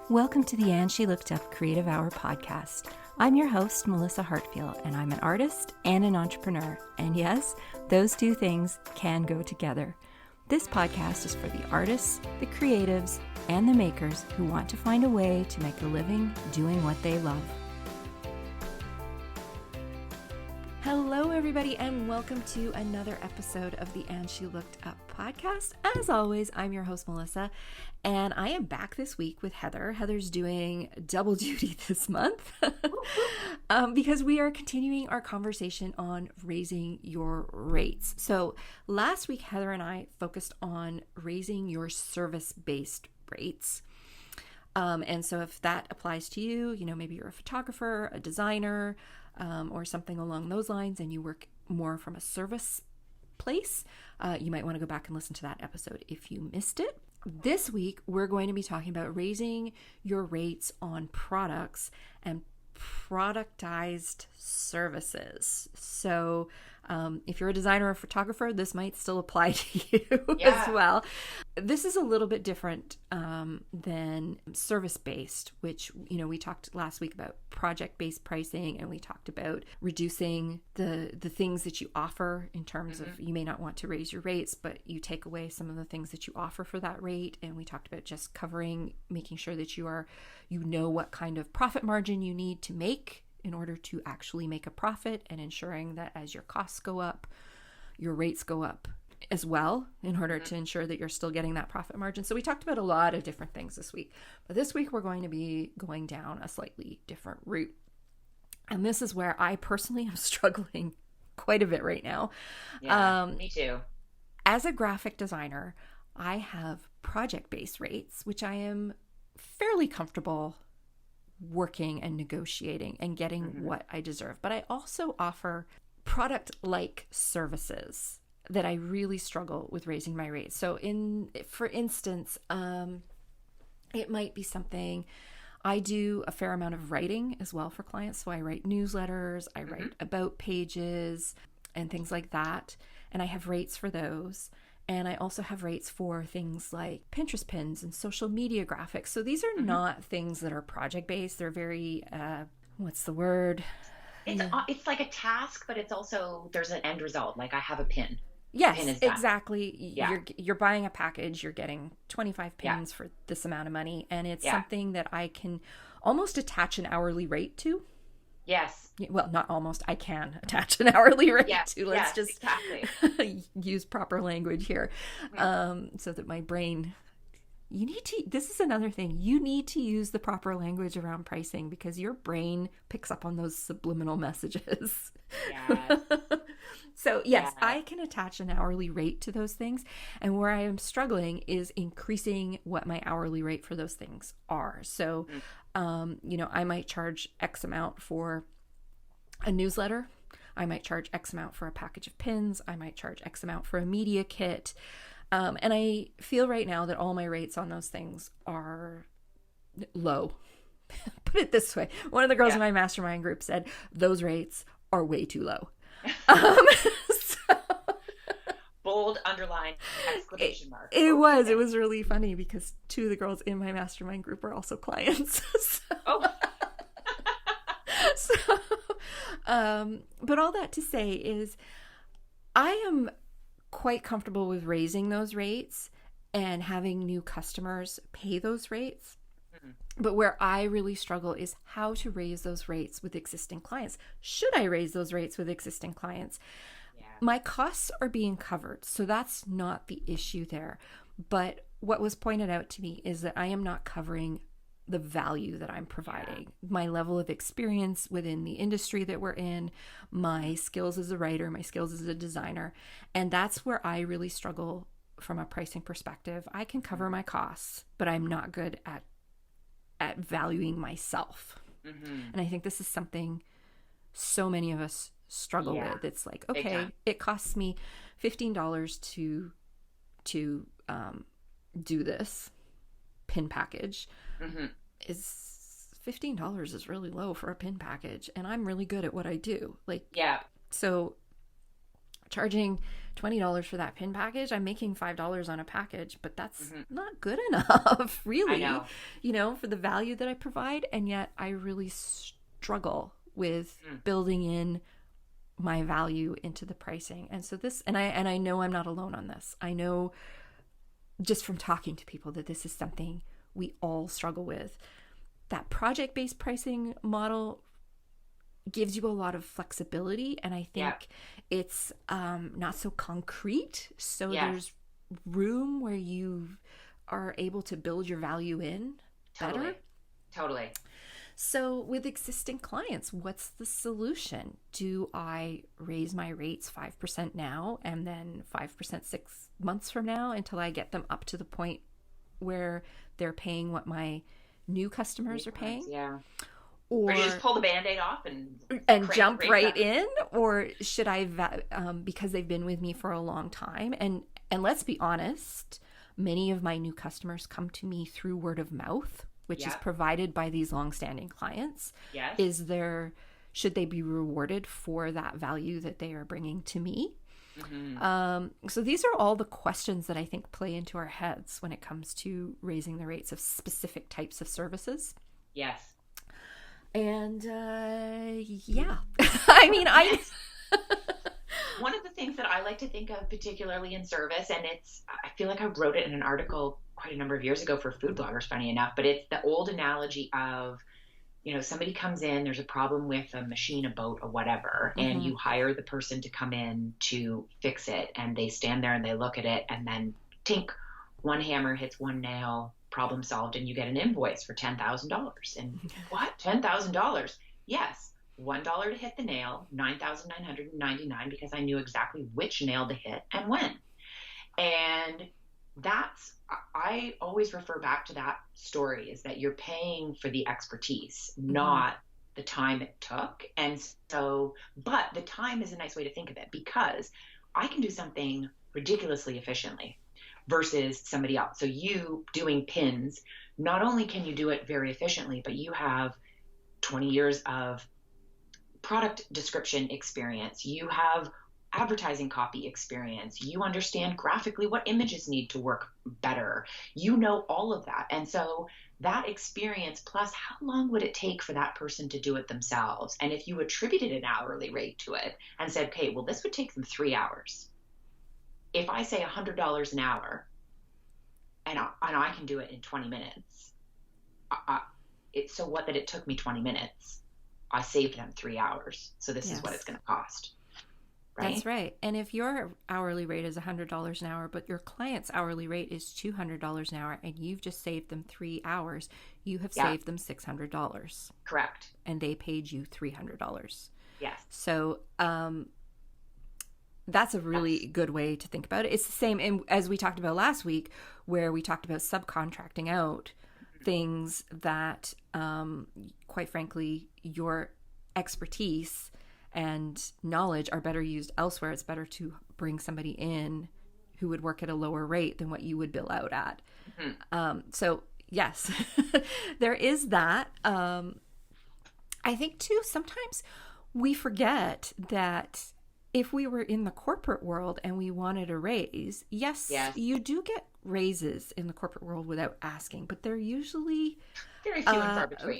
Welcome to the And She Looked Up Creative Hour podcast. I'm your host, Melissa Hartfiel, and I'm an artist and an entrepreneur. And yes, those two things can go together. This podcast is for the artists, the creatives, and the makers who want to find a way to make a living doing what they love. Hello, everybody, and welcome to another episode of the And She Looked Up podcast. As always, I'm your host, Melissa, and I am back this week with Heather. Heather's doing double duty this month because we are continuing our conversation on raising your rates. So last week, Heather and I focused on raising your service-based rates. And so if that applies to you, maybe you're a photographer, a designer, or something along those lines, and you work more from a service place, you might want to go back and listen to that episode if you missed it. This week, we're going to be talking about raising your rates on products and productized services. So if you're a designer or a photographer, this might still apply to you as well. This is a little bit different than service-based, which, we talked last week about project-based pricing, and we talked about reducing the things that you offer in terms of, you may not want to raise your rates, but you take away some of the things that you offer for that rate. And we talked about just covering, making sure that you know what kind of profit margin you need to make in order to actually make a profit, and ensuring that as your costs go up, your rates go up as well in order to ensure that you're still getting that profit margin. So we talked about a lot of different things this week, but this week we're going to be going down a slightly different route. And this is where I personally am struggling quite a bit right now. Yeah, me too. As a graphic designer, I have project-based rates, which I am fairly comfortable working and negotiating and getting what I deserve. But I also offer product-like services that I really struggle with raising my rates. So for instance, it might be something, I do a fair amount of writing as well for clients. So I write newsletters, I write about pages and things like that. And I have rates for those. And I also have rates for things like Pinterest pins and social media graphics. So these are not things that are project-based. They're very, what's the word? It's like a task, but it's also, there's an end result. Like I have a pin. Yes, pin is done. Exactly. Yeah. You're buying a package, you're getting 25 pins for this amount of money. And it's something that I can almost attach an hourly rate to. Yes. Well, not almost. I can attach an hourly rate to. Let's just exactly. use proper language here, so that my brain. This is another thing. You need to use the proper language around pricing because your brain picks up on those subliminal messages. Yes. So yes, I can attach an hourly rate to those things. And where I am struggling is increasing what my hourly rate for those things are. So, I might charge X amount for a newsletter. I might charge X amount for a package of pins. I might charge X amount for a media kit. And I feel right now that all my rates on those things are low. Put it this way. One of the girls in my mastermind group said, those rates are way too low. Bold, underline, exclamation mark. It was really funny because two of the girls in my mastermind group are also clients. But all that to say is I am quite comfortable with raising those rates and having new customers pay those rates. But where I really struggle is how to raise those rates with existing clients. Should I raise those rates with existing clients? Yeah. My costs are being covered, so that's not the issue there. But what was pointed out to me is that I am not covering the value that I'm providing, my level of experience within the industry that we're in, my skills as a writer, my skills as a designer. And that's where I really struggle from a pricing perspective. I can cover my costs, but I'm not good at valuing myself. And I think this is something so many of us struggle with. It's like, okay, it costs me $15 to do this pin package. Is $15 is really low for a pin package, and I'm really good at what I do. So charging $20 for that pin package. I'm making $5 on a package, but that's not good enough, really, for the value that I provide. And yet I really struggle with building in my value into the pricing. And so I know I'm not alone on this. I know just from talking to people that this is something we all struggle with. That project-based pricing model gives you a lot of flexibility, and I think it's not so concrete. So there's room where you are able to build your value in better. Totally. So with existing clients, what's the solution? Do I raise my rates 5% now and then 5% 6 months from now until I get them up to the point where they're paying what my new customers are paying? Yeah. Or you just pull the Band-Aid off and jump right in? Or should I, because they've been with me for a long time, and let's be honest, many of my new customers come to me through word of mouth, which is provided by these longstanding clients. Yes. Should they be rewarded for that value that they are bringing to me? So these are all the questions that I think play into our heads when it comes to raising the rates of specific types of services. Yes. And I one of the things that I like to think of, particularly in service, and I feel like I wrote it in an article quite a number of years ago for food bloggers, funny enough, but it's the old analogy of, somebody comes in, there's a problem with a machine, a boat, or whatever, and you hire the person to come in to fix it, and they stand there and they look at it, and then tink, one hammer hits one nail, problem solved, and you get an invoice for $10,000. And what? $10,000? Yes. $1 to hit the nail, $9,999, because I knew exactly which nail to hit and when. And I always refer back to that story, is that you're paying for the expertise, not the time it took. And so, but the time is a nice way to think of it, because I can do something ridiculously efficiently versus somebody else. So you doing pins, not only can you do it very efficiently, but you have 20 years of product description experience. You have advertising copy experience. You understand graphically what images need to work better. You know all of that. And so that experience, plus how long would it take for that person to do it themselves? And if you attributed an hourly rate to it and said, okay, well, this would take them 3 hours. If I say $100 an hour and I can do it in 20 minutes, it's so what that it took me 20 minutes. I saved them 3 hours. So this is what it's going to cost. Right? That's right. And if your hourly rate is $100 an hour, but your client's hourly rate is $200 an hour, and you've just saved them 3 hours, you have saved them $600. Correct. And they paid you $300. Yes. So that's a really good way to think about it. It's the same as we talked about last week, where we talked about subcontracting out things that, quite frankly, your expertise and knowledge are better used elsewhere. It's better to bring somebody in who would work at a lower rate than what you would bill out at. So yes, there is that. I think too, sometimes we forget that if we were in the corporate world and we wanted a raise, yes, you do get raises in the corporate world without asking, but they're usually very few and far between.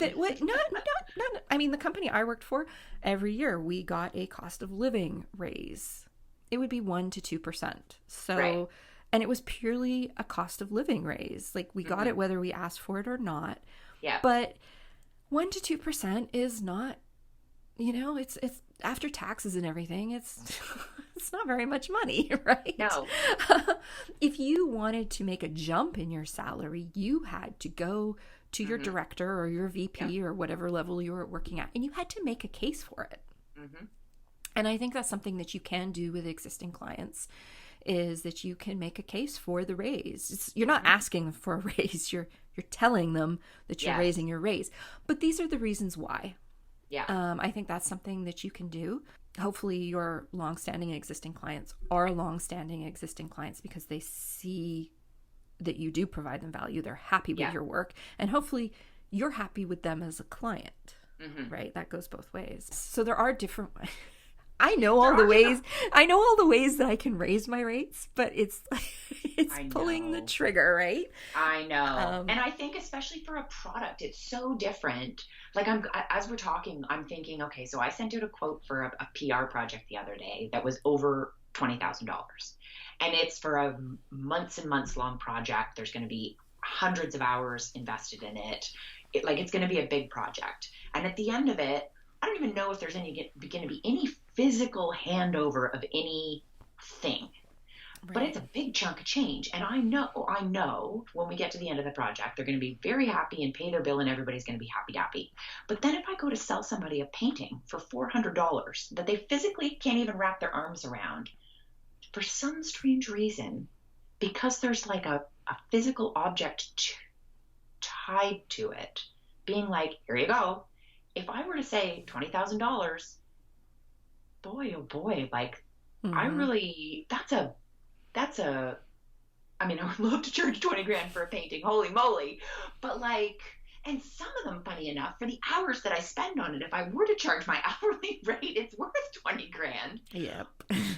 I mean, the company I worked for, every year we got a cost of living raise. It would be 1% to 2%. So, and it was purely a cost of living raise. Like, we got it whether we asked for it or not. Yeah. But 1% to 2% is not, it's after taxes and everything, it's not very much money, right? No. If you wanted to make a jump in your salary, you had to go to your director or your VP or whatever level you were working at, and you had to make a case for it. And I think that's something that you can do with existing clients, is that you can make a case for the raise. You're not asking them for a raise. You're telling them that you're raising your raise. But these are the reasons why. Yeah. I think that's something that you can do. Hopefully your longstanding existing clients are longstanding existing clients because they see that you do provide them value. They're happy with your work. And hopefully you're happy with them as a client, right? That goes both ways. So there are different I know all the ways. I know all the ways that I can raise my rates, but it's pulling the trigger, right? I know. And I think especially for a product, it's so different. Like as we're talking, I'm thinking, okay, so I sent out a quote for a PR project the other day that was over $20,000. And it's for a months and months long project. There's going to be hundreds of hours invested in it. It's going to be a big project. And at the end of it, I don't even know if there's going to be any physical handover of anything. Right. But it's a big chunk of change. And I know when we get to the end of the project, they're going to be very happy and pay their bill and everybody's going to be happy. But then if I go to sell somebody a painting for $400 that they physically can't even wrap their arms around, for some strange reason, because there's like a physical object tied to it, being like, here you go. If I were to say $20,000, boy, oh boy, like I really, that's a, I mean, I would love to charge 20 grand for a painting, holy moly. But like, and some of them, funny enough, for the hours that I spend on it, if I were to charge my hourly rate, it's worth 20 grand. Yep.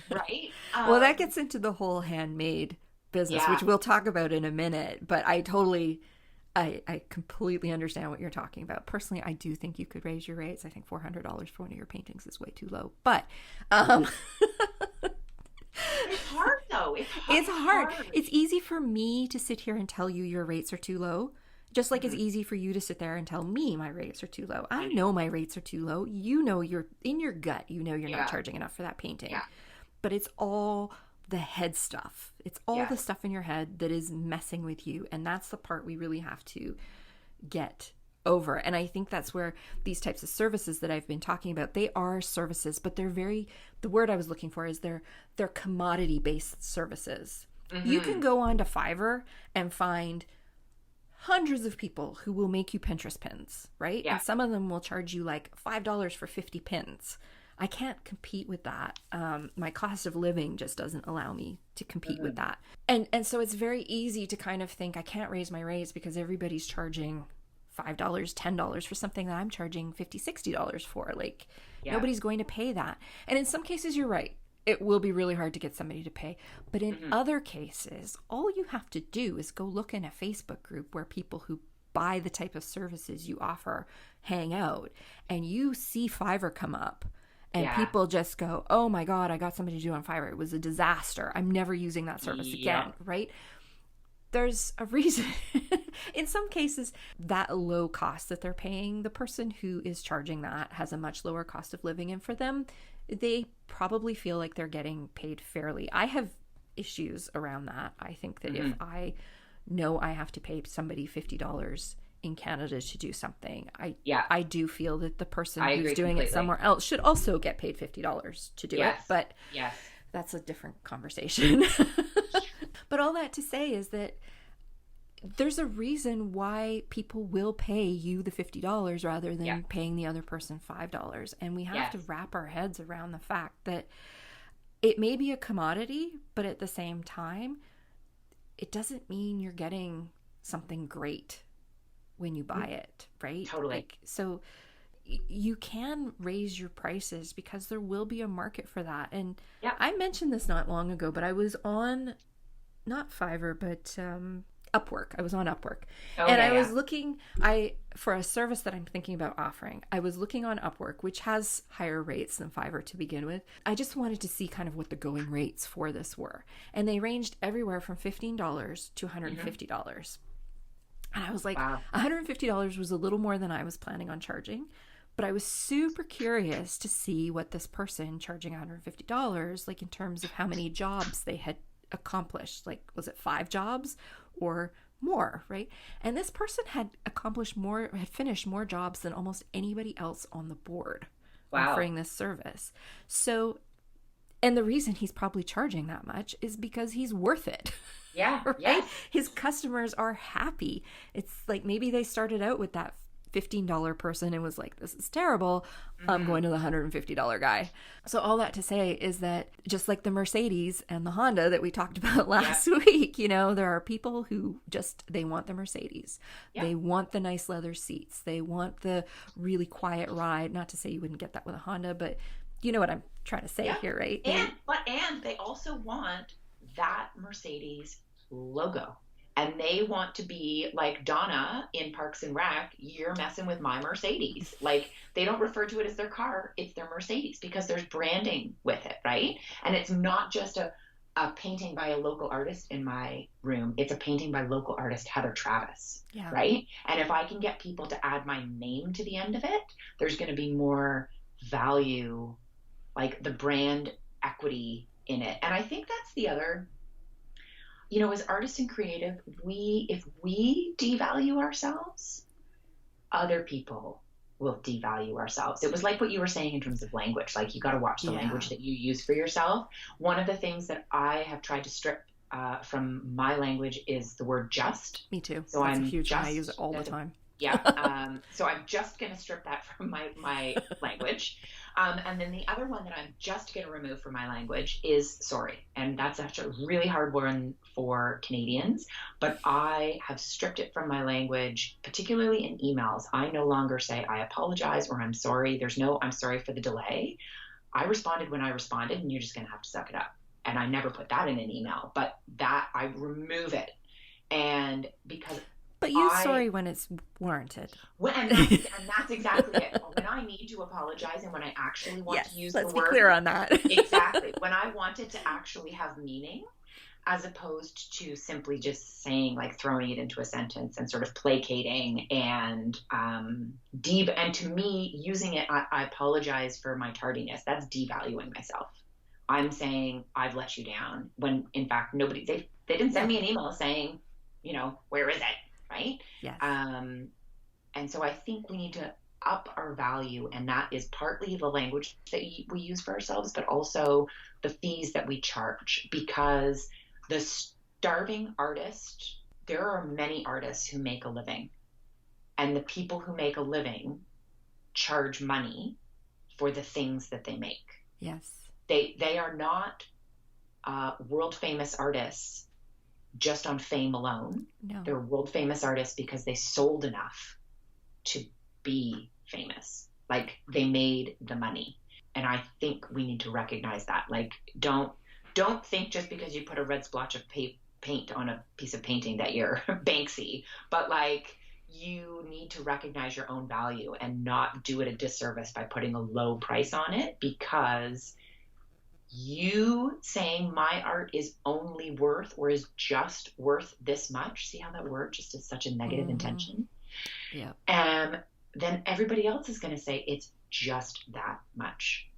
Right? Well, that gets into the whole handmade business, which we'll talk about in a minute, but I completely understand what you're talking about. Personally, I do think you could raise your rates. I think $400 for one of your paintings is way too low. But it's hard, though. It's hard. It's easy for me to sit here and tell you your rates are too low, just like it's easy for you to sit there and tell me my rates are too low. I know my rates are too low. You know, you're in your gut. You know you're not charging enough for that painting. Yeah. But it's all the head stuff. It's all the stuff in your head that is messing with you. And that's the part we really have to get over. And I think that's where these types of services that I've been talking about, they are services, but they're the word I was looking for is they're commodity-based services. Mm-hmm. You can go on to Fiverr and find hundreds of people who will make you Pinterest pins, right? Yeah. And some of them will charge you like $5 for 50 pins. I can't compete with that. My cost of living just doesn't allow me to compete with that. And so it's very easy to kind of think I can't raise my rates because everybody's charging $5, $10 for something that I'm charging $50, $60 for. Like nobody's going to pay that. And in some cases, you're right. It will be really hard to get somebody to pay. But in other cases, all you have to do is go look in a Facebook group where people who buy the type of services you offer hang out, and you see Fiverr come up. And people just go, oh my God, I got somebody to do on Fiverr. It was a disaster. I'm never using that service again, right? There's a reason. In some cases, that low cost that they're paying, the person who is charging that has a much lower cost of living. And for them, they probably feel like they're getting paid fairly. I have issues around that. I think that if I know I have to pay somebody $50 in Canada to do something, I do feel that the person who's doing it somewhere else should also get paid $50 to do it. But that's a different conversation. But all that to say is that there's a reason why people will pay you the $50 rather than paying the other person $5. And we have to wrap our heads around the fact that it may be a commodity, but at the same time, it doesn't mean you're getting something great when you buy it, right? Totally. Like, so you can raise your prices because there will be a market for that. And I mentioned this not long ago, but I was on not Fiverr, but Upwork. I was on Upwork. I was looking for a service that I'm thinking about offering. I was looking on Upwork, which has higher rates than Fiverr to begin with. I just wanted to see kind of what the going rates for this were. And they ranged everywhere from $15 to $150. And I was like, wow. $150 was a little more than I was planning on charging. But I was super curious to see what this person charging $150, like in terms of how many jobs they had accomplished. Like, was it 5 jobs or more, right? And this person had finished more jobs than almost anybody else on the board offering this service. So, and the reason he's probably charging that much is because he's worth it. Yeah. Right? Yes. His customers are happy. It's like maybe they started out with that $15 person and was like, this is terrible. I'm going to the $150 guy. So all that to say is that just like the Mercedes and the Honda that we talked about last week, you know, there are people who they want the Mercedes. Yeah. They want the nice leather seats. They want the really quiet ride. Not to say you wouldn't get that with a Honda, but You know what I'm trying to say here, right? And they also want that Mercedes logo. And they want to be like Donna in Parks and Rec, you're messing with my Mercedes. Like, they don't refer to it as their car, it's their Mercedes, because there's branding with it, right? And it's not just a painting by a local artist in my room. It's a painting by local artist Heather Travis, right? And if I can get people to add my name to the end of it, there's going to be more value, like the brand equity in it. And I think that's the other, as artists and creative, if we devalue ourselves, other people will devalue ourselves. It was like what you were saying in terms of language. Like, you got to watch the language that you use for yourself. One of the things that I have tried to strip from my language is the word just. Me too. So that's a huge one. I use it all the time. Yeah. So I'm just going to strip that from my language. And then the other one that I'm just going to remove from my language is sorry. And that's actually a really hard one for Canadians, but I have stripped it from my language, particularly in emails. I no longer say I apologize or I'm sorry. There's no I'm sorry for the delay. I responded when I responded, and you're just going to have to suck it up. And I never put that in an email, but that I remove it. And because but use sorry when it's warranted. And that's exactly it. When I need to apologize and when I actually want to use the word. Let's be clear on that. Exactly. When I want it to actually have meaning, as opposed to simply just saying, like, throwing it into a sentence and sort of placating and and to me, using it, I apologize for my tardiness. That's devaluing myself. I'm saying I've let you down when, in fact, they didn't send me an email saying, where is it? Right? Yes. And so I think we need to up our value, and that is partly the language that we use for ourselves, but also the fees that we charge, because the starving artist, there are many artists who make a living, and the people who make a living charge money for the things that they make. Yes. They are not world famous artists just on fame alone. No. They're world famous artists because they sold enough to be famous. Like, they made the money. And I think we need to recognize that. Like, don't think just because you put a red splotch of paint on a piece of painting that you're Banksy, but like, you need to recognize your own value and not do it a disservice by putting a low price on it, because you saying my art is only worth or is just worth this much. See how that word just is such a negative intention? Yeah. Then everybody else is going to say it's just that much.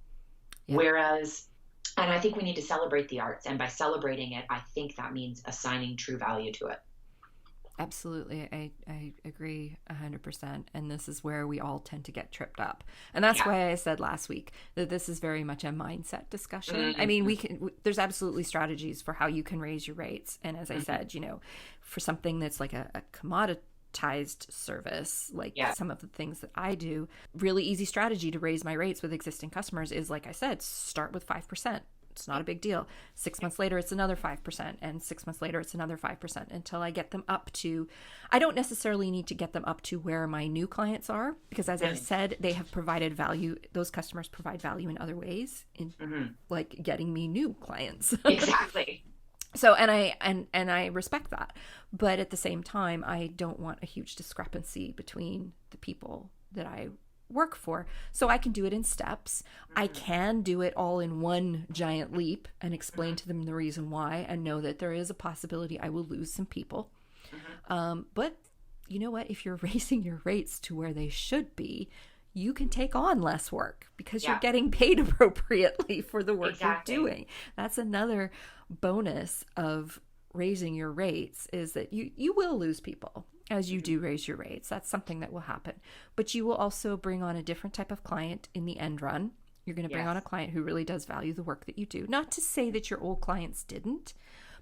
Yeah. Whereas, and I think we need to celebrate the arts. And by celebrating it, I think that means assigning true value to it. Absolutely. I agree 100%. And this is where we all tend to get tripped up. And that's why I said last week that this is very much a mindset discussion. Mm-hmm. I mean, there's absolutely strategies for how you can raise your rates. And as I said, for something that's like a commoditized service, like some of the things that I do, really easy strategy to raise my rates with existing customers is, like I said, start with 5%. It's not a big deal. 6 months later, it's another 5%. And 6 months later, it's another 5% until I get them up to, I don't necessarily need to get them up to where my new clients are, because as I said, they have provided value. Those customers provide value in other ways, in like getting me new clients. Exactly. So, and I respect that. But at the same time, I don't want a huge discrepancy between the people that I work for. So I can do it in steps. I can do it all in one giant leap and explain to them the reason why, and know that there is a possibility I will lose some people. But you know what? If you're raising your rates to where they should be, you can take on less work because you're getting paid appropriately for the work you're doing. That's another bonus of raising your rates, is that you will lose people as you do raise your rates. That's something that will happen. But you will also bring on a different type of client in the end run. You're going to bring on a client who really does value the work that you do. Not to say that your old clients didn't,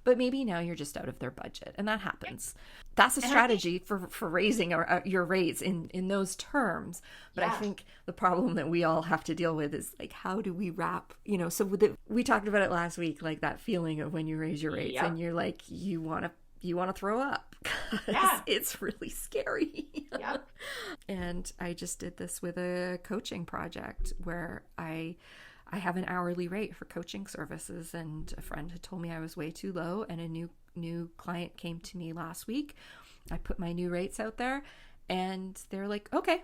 but maybe now you're just out of their budget, and that happens. That's a strategy for raising your rates in those terms. But I think the problem that we all have to deal with is, like, how do we wrap, so we talked about it last week, like that feeling of when you raise your rates and you're like, you want to throw up. It's really scary. And I just did this with a coaching project where I I have an hourly rate for coaching services, and a friend had told me I was way too low, and a new client came to me last week. I put my new rates out there, and they're like, okay,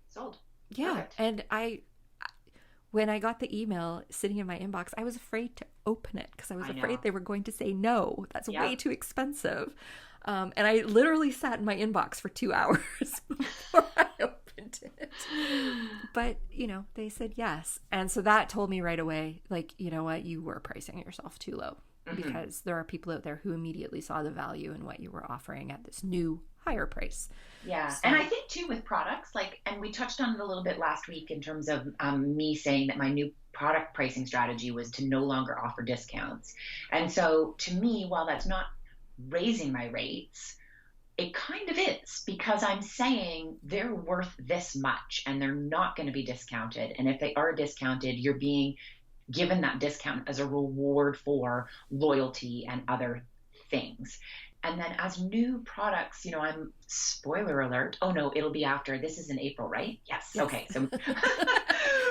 sold. Yeah. Perfect. And when I got the email sitting in my inbox, I was afraid to open it because I was afraid they were going to say no. That's way too expensive. And I literally sat in my inbox for 2 hours before I opened it. But, they said yes. And so that told me right away, like, you know what, you were pricing yourself too low, because there are people out there who immediately saw the value in what you were offering at this new higher price. Yeah. So, and I think too with products, and we touched on it a little bit last week in terms of me saying that my new product pricing strategy was to no longer offer discounts. And so to me, while that's not raising my rates, it kind of is, because I'm saying they're worth this much and they're not going to be discounted. And if they are discounted, you're being given that discount as a reward for loyalty and other things. And then as new products, I'm spoiler alert. Oh no, it'll be after. This is in April, right? Yes. Okay. So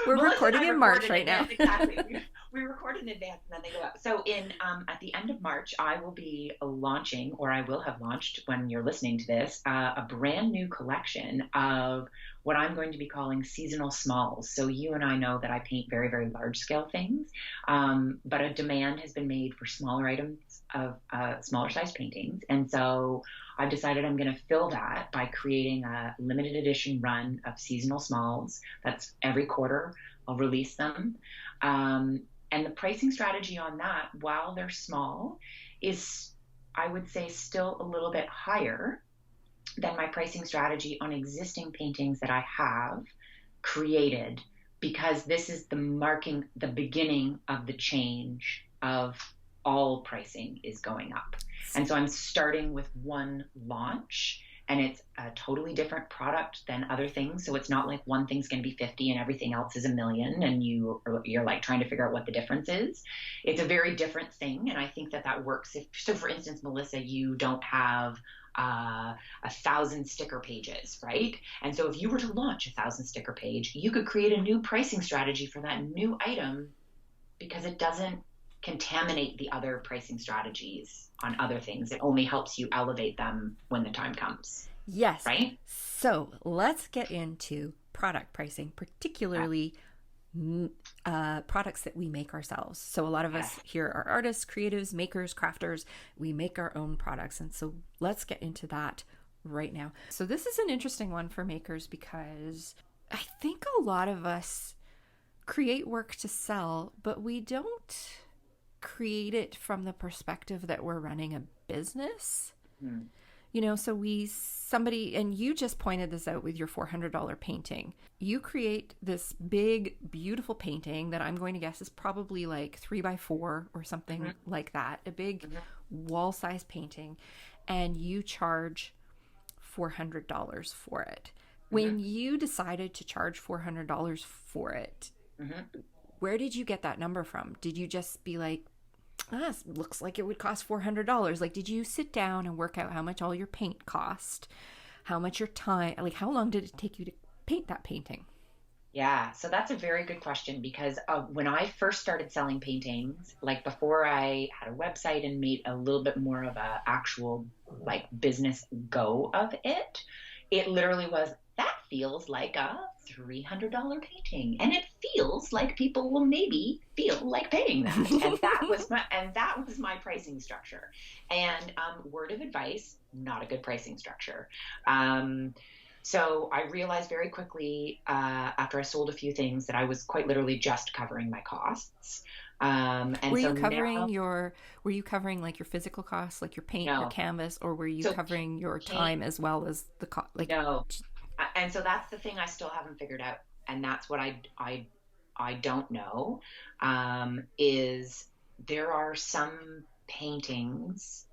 we're recording in March right now. Exactly. We record in advance and then they go up. So at the end of March, I will be launching, or I will have launched when you're listening to this, a brand new collection of what I'm going to be calling seasonal smalls. So you and I know that I paint very, very large scale things, but a demand has been made for smaller items of smaller size paintings. And so I've decided I'm going to fill that by creating a limited edition run of seasonal smalls. That's every quarter I'll release them. And the pricing strategy on that, while they're small, is, I would say, still a little bit higher than my pricing strategy on existing paintings that I have created, because this is the beginning of the change of all pricing is going up. And so I'm starting with one launch, and it's a totally different product than other things. So it's not like one thing's going to be 50 and everything else is $1 million, and you're like trying to figure out what the difference is. It's a very different thing. And I think that works. So for instance, Melissa, you don't have 1,000 sticker pages, right? And so if you were to launch 1,000 sticker page, you could create a new pricing strategy for that new item, because it doesn't contaminate the other pricing strategies on other things. It only helps you elevate them when the time comes. Yes. Right? So let's get into product pricing, particularly products that we make ourselves. So a lot of us here are artists, creatives, makers, crafters. We make our own products. And so let's get into that right now. So this is an interesting one for makers, because I think a lot of us create work to sell, but we don't create it from the perspective that we're running a business. So somebody, and you just pointed this out with your $400 painting. You create this big, beautiful painting that I'm going to guess is probably like 3x4 or something like that, a big wall size painting, and you charge $400 for it. When you decided to charge $400 for it, where did you get that number from? Did you just be like, looks like it would cost $400? Like, did you sit down and work out how much all your paint cost, how much your time, like how long did it take you to paint that painting? Yeah, so that's a very good question, because when I first started selling paintings, like before I had a website and made a little bit more of a actual like business go of it, it literally was, that feels like a $300 painting, and it feels like people will maybe feel like paying that. And that was my pricing structure. And word of advice, not a good pricing structure. So I realized very quickly after I sold a few things that I was quite literally just covering my costs. And were you covering like your physical costs, like your paint, your canvas, or were you covering your time as well as the cost? Like, no. And so that's the thing I still haven't figured out. And that's what I don't know, is there are some paintings,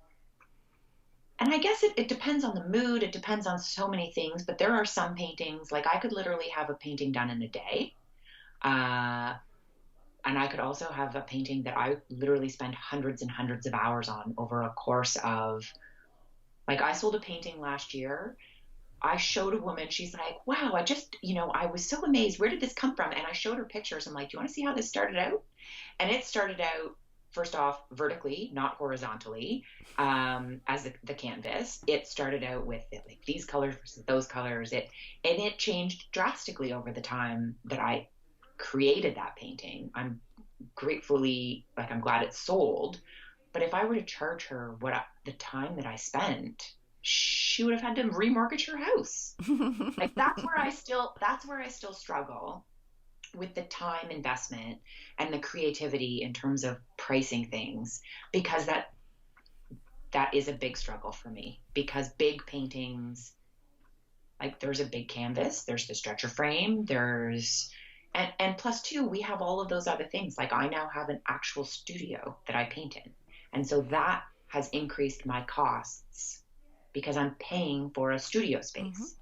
and I guess it depends on the mood. It depends on so many things, but there are some paintings, like I could literally have a painting done in a day. And I could also have a painting that I literally spend hundreds and hundreds of hours on over a course of, like, I sold a painting last year I showed a woman, she's like, wow, I just, I was so amazed. Where did this come from? And I showed her pictures. I'm like, do you want to see how this started out? And it started out, first off, vertically, not horizontally, as the canvas. It started out with like these colors versus those colors. And it changed drastically over the time that I created that painting. I'm glad it sold. But if I were to charge her the time that I spent, she would have had to remortgage her house. Like that's where I still struggle with the time investment and the creativity in terms of pricing things, because that is a big struggle for me, because big paintings, like there's a big canvas, there's the stretcher frame, and plus two, we have all of those other things. Like I now have an actual studio that I paint in. And so that has increased my costs because I'm paying for a studio space.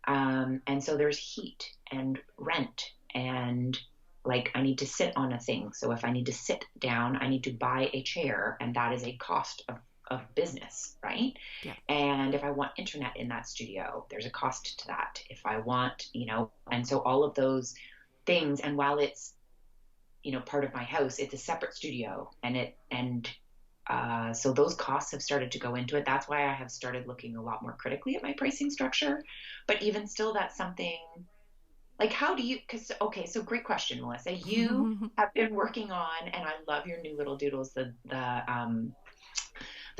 And so there's heat and rent, and like I need to sit on a thing. So if I need to sit down, I need to buy a chair, and that is a cost of business, right? Yeah. And if I want internet in that studio, there's a cost to that. If I want, and so all of those things, and while it's, part of my house, it's a separate studio, so those costs have started to go into it. That's why I have started looking a lot more critically at my pricing structure. But even still, that's something like, so great question, Melissa. You have been working on, and I love your new little doodles, the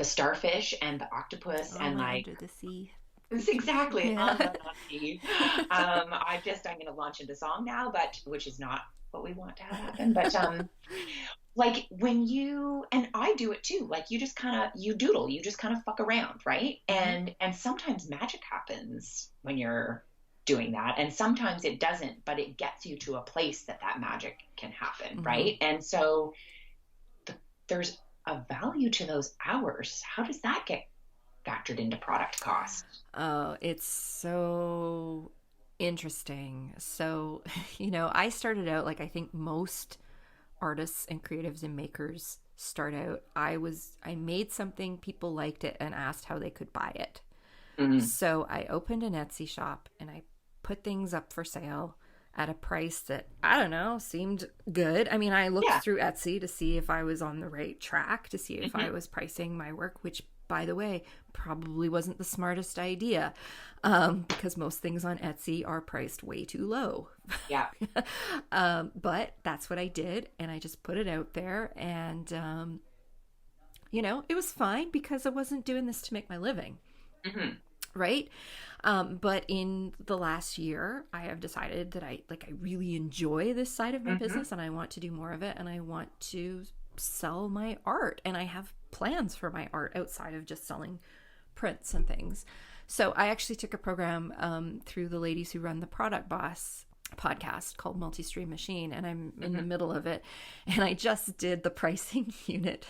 starfish and the octopus and like under the sea. Exactly. Yeah. I'm going to launch into song now, which is not what we want to have happen. But like when and I do it too, like you just you doodle, you just kind of fuck around, right? And sometimes magic happens when you're doing that, and sometimes it doesn't, but it gets you to a place that magic can happen, right? And so there's a value to those hours. How does that get factored into product cost? Oh, it's so interesting. So, I started out like I think most artists and creatives and makers start out. I made something, people liked it, and asked how they could buy it. So I opened an Etsy shop and I put things up for sale at a price that, I don't know, seemed good. I mean, I looked through Etsy to see if I was on the right track, to see if I was pricing my work, which, by the way, probably wasn't the smartest idea, because most things on Etsy are priced way too low. Yeah. But that's what I did, and I just put it out there, and, it was fine because I wasn't doing this to make my living. Right? But in the last year, I have decided that I really enjoy this side of my business, and I want to do more of it, and I want to sell my art, and I have plans for my art outside of just selling prints and things. So I actually took a program through the ladies who run the Product Boss podcast called Multi-Stream Machine, and I'm in the middle of it, and I just did the pricing unit.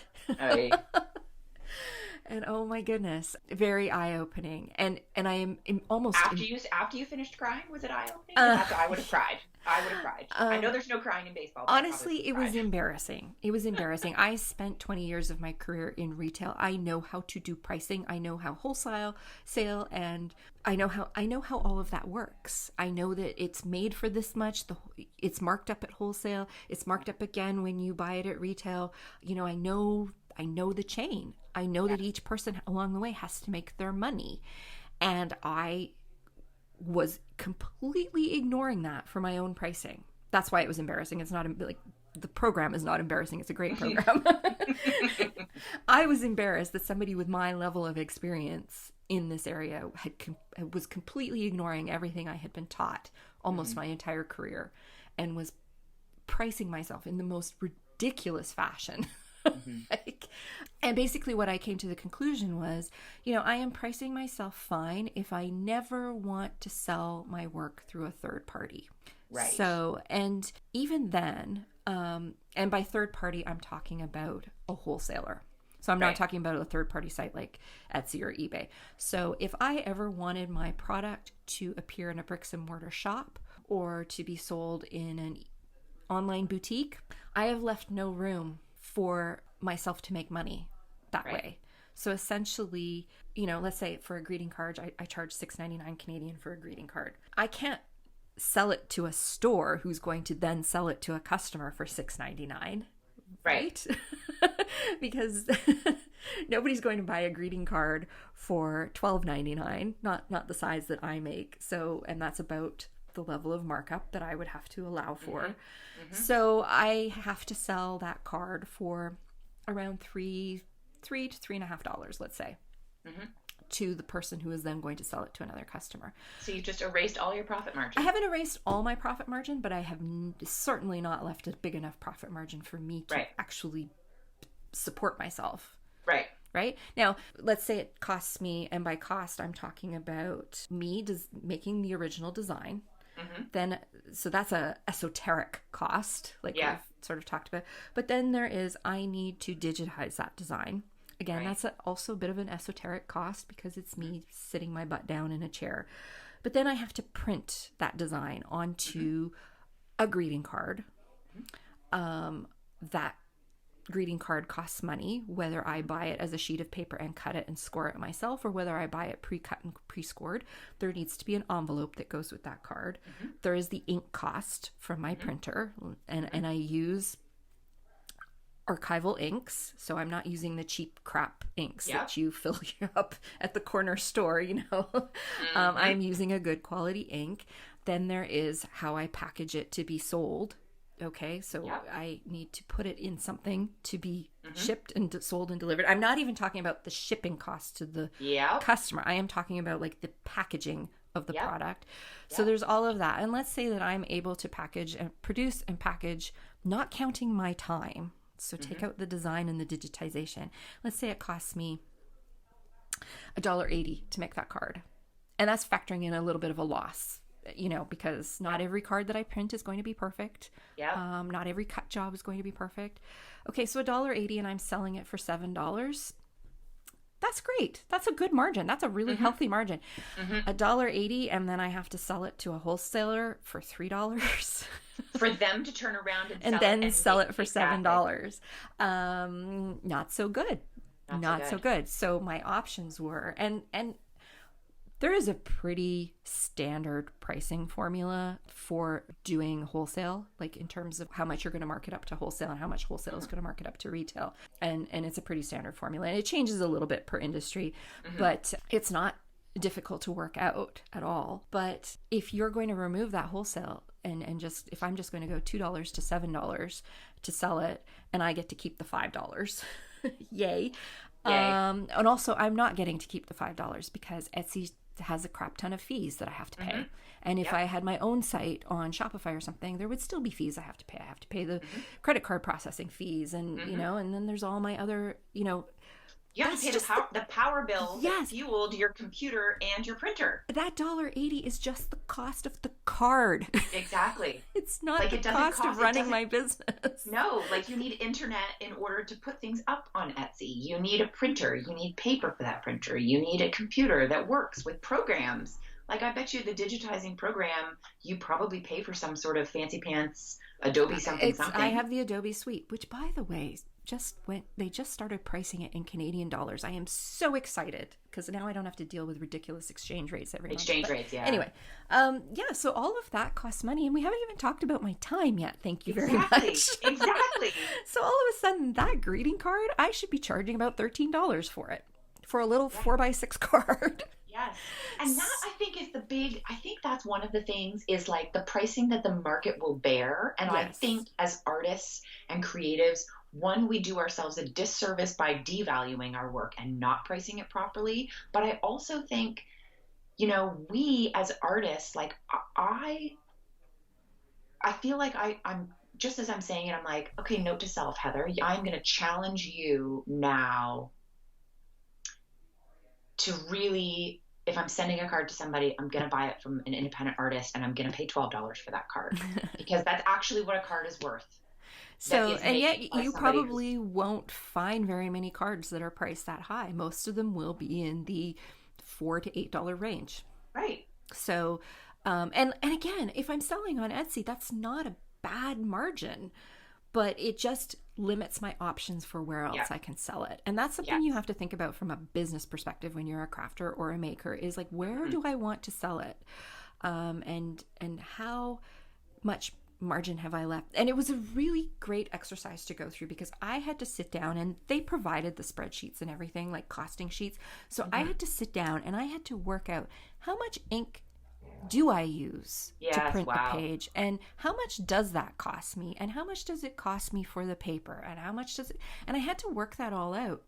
And oh my goodness, very eye-opening. And I am almost after you finished crying, was it eye-opening? I would have cried. I know there's no crying in baseball. Honestly, it was embarrassing. I spent 20 years of my career in retail. I know how to do pricing. I know how wholesale, sale, and I know how all of that works. I know that it's made for this much. It's marked up at wholesale. It's marked up again when you buy it at retail. I know the chain. I know that each person along the way has to make their money. And I was completely ignoring that for my own pricing. That's why it was embarrassing. It's not like the program is not embarrassing. It's a great program. I was embarrassed that somebody with my level of experience in this area was completely ignoring everything I had been taught almost my entire career, and was pricing myself in the most ridiculous fashion. And basically what I came to the conclusion was, I am pricing myself fine if I never want to sell my work through a third party. Right. So, and even then, and by third party, I'm talking about a wholesaler. So I'm not talking about a third party site like Etsy or eBay. So if I ever wanted my product to appear in a bricks and mortar shop or to be sold in an online boutique, I have left no room for myself to make money that way. So essentially, let's say for a greeting card, I charge $6.99 Canadian for a greeting card. I can't sell it to a store who's going to then sell it to a customer for $6.99. Right? Because nobody's going to buy a greeting card for $12.99, not the size that I make. So, and that's about the level of markup that I would have to allow for. So I have to sell that card for around $3 to $3.50, let's say, to the person who is then going to sell it to another customer. So you've just erased all your profit margin. I haven't erased all my profit margin, but I have certainly not left a big enough profit margin for me to actually support myself. Right? Now, let's say it costs me, and by cost, I'm talking about me making the original design. Then, so that's a esoteric cost, like we've sort of talked about. But then there is, I need to digitize that design. Again, that's also a bit of an esoteric cost because it's me sitting my butt down in a chair. But then I have to print that design onto a greeting card. That greeting card costs money, whether I buy it as a sheet of paper and cut it and score it myself, or whether I buy it pre-cut and pre-scored. There needs to be an envelope that goes with that card. There is the ink cost from my printer, and I use archival inks, so I'm not using the cheap crap inks that you fill up at the corner store, I'm using a good quality ink. Then there is how I package it to be sold. Okay, so I need to put it in something to be shipped and sold and delivered. I'm not even talking about the shipping cost to the customer. I am talking about like the packaging of the product. So there's all of that. And let's say that I'm able to package and produce and package, not counting my time. So take out the design and the digitization. Let's say it costs me $1.80 to make that card. And that's factoring in a little bit of a loss, because not every card that I print is going to be perfect. Not every cut job is going to be perfect. Okay, so $1.80 and I'm selling it for $7. That's great. That's a good margin. That's a really healthy margin. $1.80 and then I have to sell it to a wholesaler for $3. For them to turn around and sell it for $7. Not so good. Not so good. So my options were, and there is a pretty standard pricing formula for doing wholesale, like in terms of how much you're going to mark it up to wholesale and how much wholesale is going to mark it up to retail. And it's a pretty standard formula. And it changes a little bit per industry, but it's not difficult to work out at all. But if you're going to remove that wholesale and just, if I'm just going to go $2 to $7 to sell it and I get to keep the $5, yay. And also I'm not getting to keep the $5 because Etsy has a crap ton of fees that I have to pay. And if I had my own site on Shopify or something, there would still be fees I have to pay. I have to pay the credit card processing fees and, and then there's all my other, you have to pay the power bill that fueled your computer and your printer. That $1.80 is just the cost of the card. Exactly. It's not the cost of running my business. No, you need internet in order to put things up on Etsy. You need a printer. You need paper for that printer. You need a computer that works with programs. I bet you the digitizing program, you probably pay for some sort of fancy pants Adobe something. I have the Adobe Suite, which by the way, they just started pricing it in Canadian dollars. I am so excited because now I don't have to deal with ridiculous exchange rates every month. Anyway, so all of that costs money and we haven't even talked about my time yet. Thank you very much. Exactly. So all of a sudden that greeting card, I should be charging about $13 for it, for a little 4x6 card. Yes. And that I think is I think that's one of the things is the pricing that the market will bear. And I think as artists and creatives, one, we do ourselves a disservice by devaluing our work and not pricing it properly. But I also think, we as artists, I feel like I'm just as I'm saying it, I'm like, okay, note to self, Heather, I'm going to challenge you now to really, if I'm sending a card to somebody, I'm going to buy it from an independent artist and I'm going to pay $12 for that card because that's actually what a card is worth. So, and yet you probably won't find very many cards that are priced that high. Most of them will be in the $4 to $8 range. Right. So, and again, if I'm selling on Etsy, that's not a bad margin. but it just limits my options for where else I can sell it. And that's something you have to think about from a business perspective when you're a crafter or a maker, is like, where do I want to sell it? And how much margin have I left? And it was a really great exercise to go through, because I had to sit down, and they provided the spreadsheets and everything, like costing sheets. So I had to sit down and I had to work out, how much ink do I use to print the page, and how much does that cost me, and how much does it cost me for the paper, and how much does it, and I had to work that all out.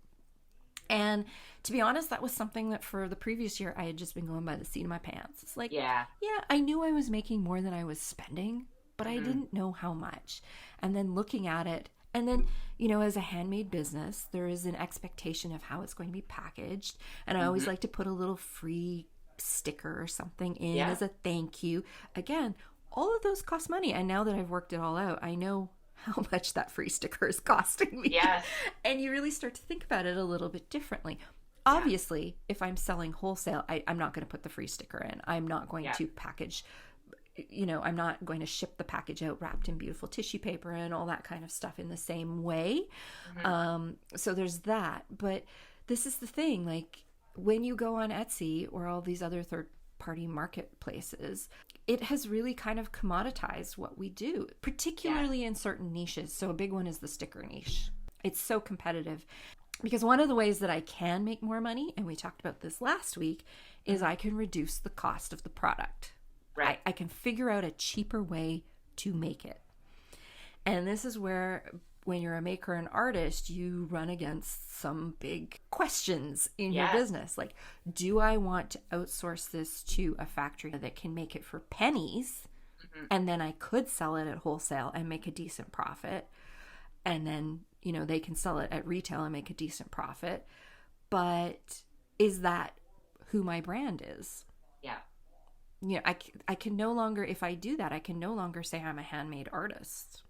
And to be honest, that was something that for the previous year I had just been going by the seat of my pants. It's like, I knew I was making more than I was spending, but I didn't know how much. And then looking at it, and then, you know, as a handmade business, there is an expectation of how it's going to be packaged. And I always like to put a little free sticker or something in as a thank you. Again, all of those cost money. And now that I've worked it all out, I know how much that free sticker is costing me. Yes. And you really start to think about it a little bit differently. Obviously, if I'm selling wholesale, I'm not going to put the free sticker in. I'm not going to package, you know, I'm not going to ship the package out wrapped in beautiful tissue paper and all that kind of stuff in the same way. So there's that. But this is the thing, like, when you go on Etsy or all these other third-party marketplaces, it has really kind of commoditized what we do, particularly in certain niches. So a big one is the sticker niche. It's so competitive, because one of the ways that I can make more money, and we talked about this last week, is I can reduce the cost of the product. Right. I can figure out a cheaper way to make it. And this is where, when you're a maker and artist, you run against some big questions in your business. Like, do I want to outsource this to a factory that can make it for pennies, and then I could sell it at wholesale and make a decent profit, and then, you know, they can sell it at retail and make a decent profit, but is that who my brand is? Yeah. You know, I can no longer, if I do that, I can no longer say I'm a handmade artist,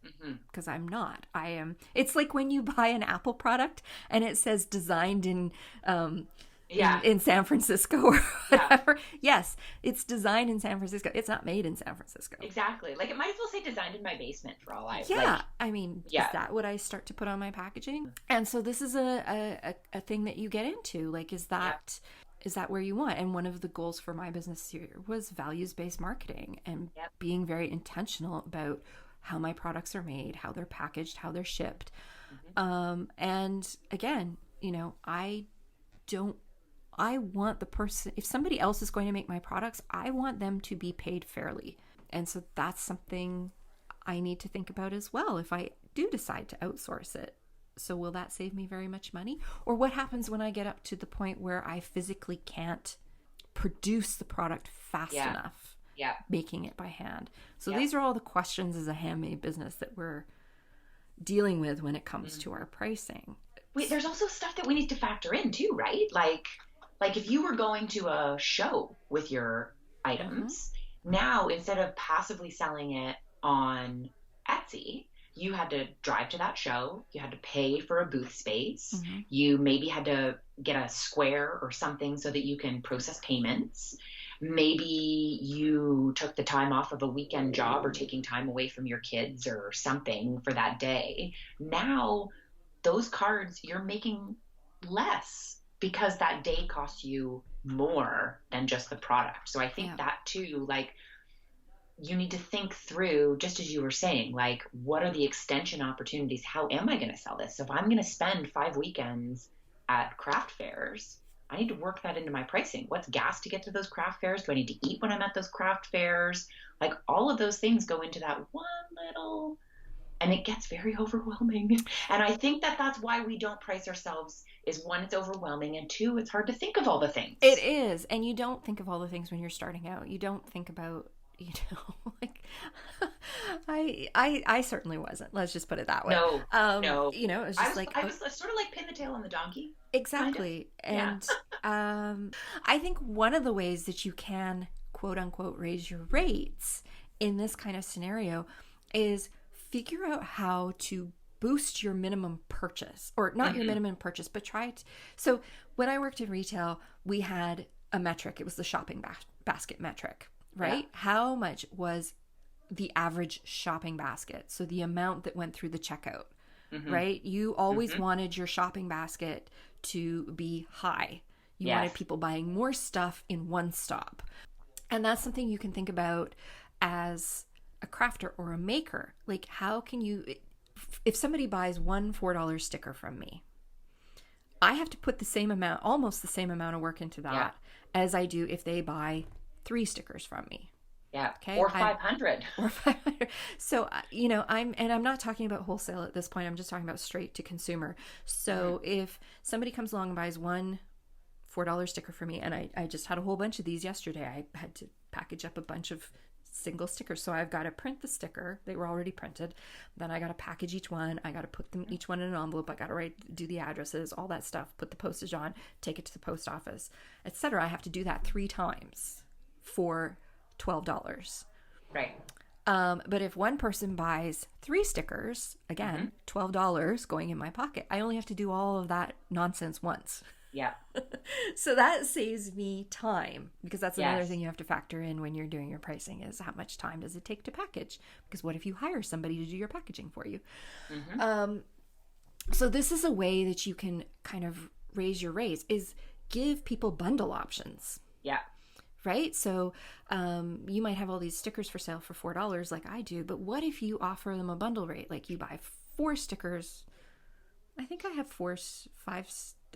because I'm not. I am. It's like when you buy an Apple product and it says designed in San Francisco or whatever. Yes, it's designed in San Francisco. It's not made in San Francisco. Exactly. Like, it might as well say designed in my basement for all I. I mean, is that what I start to put on my packaging? And so this is a thing that you get into. Like, is that where you want? And one of the goals for my business here was values-based marketing, and being very intentional about how my products are made, how they're packaged, how they're shipped. And again, you know, I want the person, if somebody else is going to make my products, I want them to be paid fairly. And so that's something I need to think about as well if I do decide to outsource it. So will that save me very much money? Or what happens when I get up to the point where I physically can't produce the product fast enough, making it by hand? So these are all the questions as a handmade business that we're dealing with when it comes to our pricing. Wait, there's also stuff that we need to factor in too, right? Like if you were going to a show with your items, now instead of passively selling it on Etsy, you had to drive to that show. You had to pay for a booth space. You maybe had to get a Square or something so that you can process payments. Maybe you took the time off of a weekend job or taking time away from your kids or something for that day. Now, those cards, you're making less because that day costs you more than just the product. So I think that too, like, you need to think through, just as you were saying, like, what are the extension opportunities? How am I going to sell this? So if I'm going to spend 5 weekends at craft fairs, I need to work that into my pricing. What's gas to get to those craft fairs? Do I need to eat when I'm at those craft fairs? Like, all of those things go into that one little, and it gets very overwhelming. And I think that that's why we don't price ourselves, is one, it's overwhelming, and two, it's hard to think of all the things. It is. And you don't think of all the things when you're starting out. You don't think about, you know, like, I certainly wasn't. Let's just put it that way. No. You know, it was just I was sort of like pin the tail on the donkey. Exactly. Kind of. And I think one of the ways that you can, quote unquote, raise your rates in this kind of scenario is figure out how to boost your minimum purchase, or not your minimum purchase, but try it. So when I worked in retail, we had a metric. It was the shopping basket metric. Right? Yeah. How much was the average shopping basket. So the amount that went through the checkout, right? You always wanted your shopping basket to be high. You wanted people buying more stuff in one stop. And that's something you can think about as a crafter or a maker. Like, how can you, if somebody buys one $4 sticker from me, I have to put the same amount, almost the same amount of work into that as I do if they buy 3 stickers from me. Yeah. Okay. Or 500. Or 500. So, I'm not talking about wholesale at this point. I'm just talking about straight to consumer. So if somebody comes along and buys one $4 sticker for me, and I just had a whole bunch of these yesterday, I had to package up a bunch of single stickers. So I've got to print the sticker. They were already printed. Then I got to package each one. I got to put them each one in an envelope. I got to do the addresses, all that stuff, put the postage on, take it to the post office, etc. I have to do that 3 times for $12. Right. But if one person buys 3 stickers, again, $12 going in my pocket, I only have to do all of that nonsense once. Yeah. So that saves me time, because that's another thing you have to factor in when you're doing your pricing is how much time does it take to package? Because what if you hire somebody to do your packaging for you? So this is a way that you can kind of raise your rates, is give people bundle options. Yeah. Right? So you might have all these stickers for sale for $4 like I do, but what if you offer them a bundle rate? Like you buy 4 stickers. I think I have 5,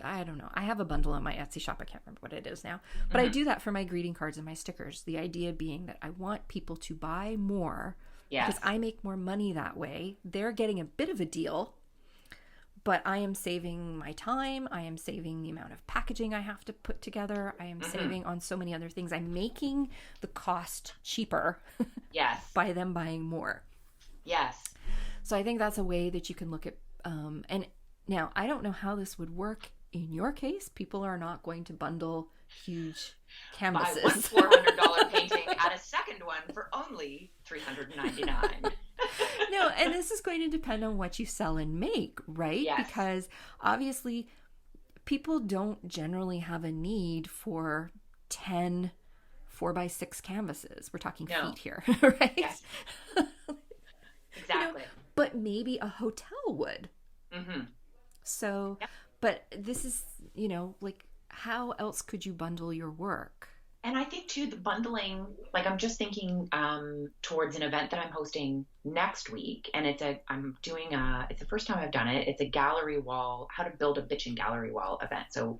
I don't know. I have a bundle on my Etsy shop. I can't remember what it is now, but I do that for my greeting cards and my stickers. The idea being that I want people to buy more because I make more money that way. They're getting a bit of a deal, but I am saving my time. I am saving the amount of packaging I have to put together. I am saving on so many other things. I'm making the cost cheaper by them buying more. Yes. So I think that's a way that you can look at, and now I don't know how this would work in your case. People are not going to bundle huge canvases. Buy one $400 painting at a second one for only $399. No, and this is going to depend on what you sell and make, right? Yes. Because obviously people don't generally have a need for 10 4x6 canvases. We're talking feet here, right? Yes. Exactly. But maybe a hotel would. So, but this is, like, how else could you bundle your work? And I think too, the bundling, like I'm just thinking towards an event that I'm hosting next week, and it's the first time I've done it. It's a gallery wall, how to build a bitchin' gallery wall event. So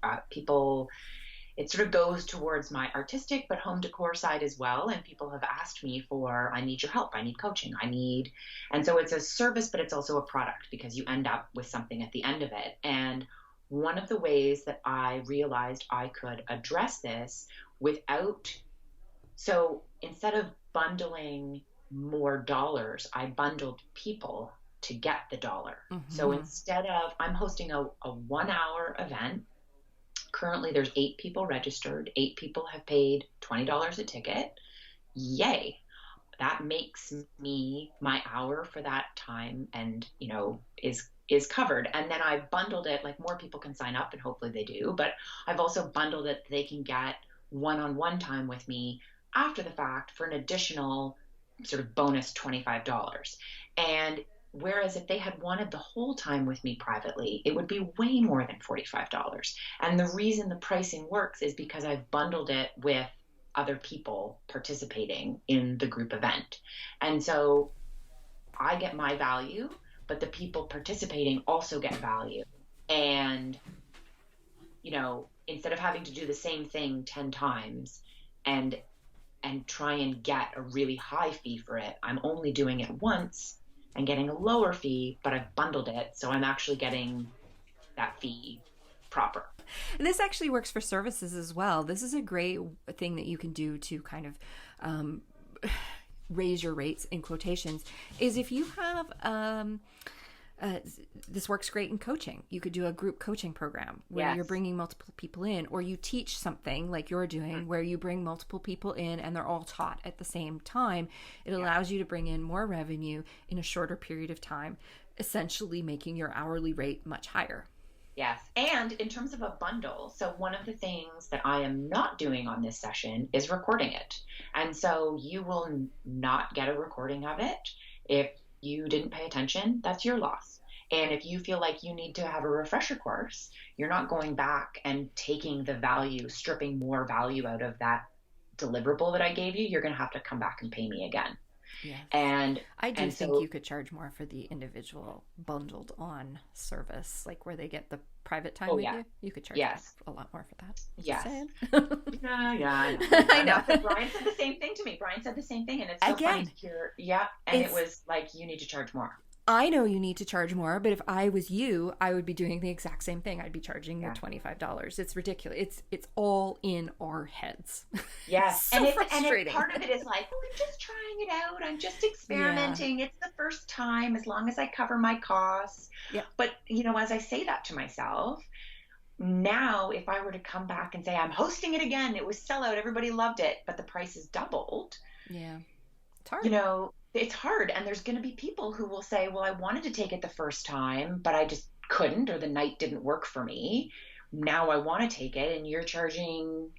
it sort of goes towards my artistic but home decor side as well. And people have asked me I need your help. I need coaching. And so it's a service, but it's also a product because you end up with something at the end of it. And one of the ways that I realized I could address this so instead of bundling more dollars, I bundled people to get the dollar. So instead of, I'm hosting a 1-hour event. Currently there's 8 people registered. 8 people have paid $20 a ticket. Yay. That makes me my hour for that time and, is covered. And then I bundled it, like more people can sign up and hopefully they do, but I've also bundled it. They can get one-on-one time with me after the fact for an additional sort of bonus $25. And whereas if they had wanted the whole time with me privately, it would be way more than $45. And the reason the pricing works is because I've bundled it with other people participating in the group event. And so I get my value, but the people participating also get value. And, instead of having to do the same thing 10 times and try and get a really high fee for it, I'm only doing it once and getting a lower fee, but I've bundled it. So I'm actually getting that fee proper. And this actually works for services as well. This is a great thing that you can do to kind of raise your rates in quotations, is if you have, this works great in coaching. You could do a group coaching program where you're bringing multiple people in, or you teach something like you're doing where you bring multiple people in and they're all taught at the same time. It allows you to bring in more revenue in a shorter period of time, essentially making your hourly rate much higher. Yes. And in terms of a bundle, so one of the things that I am not doing on this session is recording it. And so you will not get a recording of it. If you didn't pay attention, that's your loss. And if you feel like you need to have a refresher course, you're not going back and taking the value, stripping more value out of that deliverable that I gave you. You're going to have to come back and pay me again. Yes. And I do and think so you could charge more for the individual bundled on service, like where they get the private time oh with yeah. you. You could charge Yes. a lot more for that. Just Yes. saying. Yeah, I know. I I know. know. But Brian said the same thing to me. Brian said the same thing, and it's so funny Again, to hear. Yeah, and it it's was like you need to charge more. I know you need to charge more, but if I was you, I would be doing the exact same thing. I'd be charging the Yeah. $25. It's ridiculous. It's all in our heads. Yes, So frustrating. part of it is like, well, I'm just trying it out. I'm just experimenting. It's the first time, as long as I cover my costs. Yeah. But as I say that to myself, now if I were to come back and say I'm hosting it again, it was sellout, everybody loved it, but the price is doubled. Yeah. It's hard. It's hard. And there's going to be people who will say, well, I wanted to take it the first time, but I just couldn't, or the night didn't work for me. Now I want to take it, and you're charging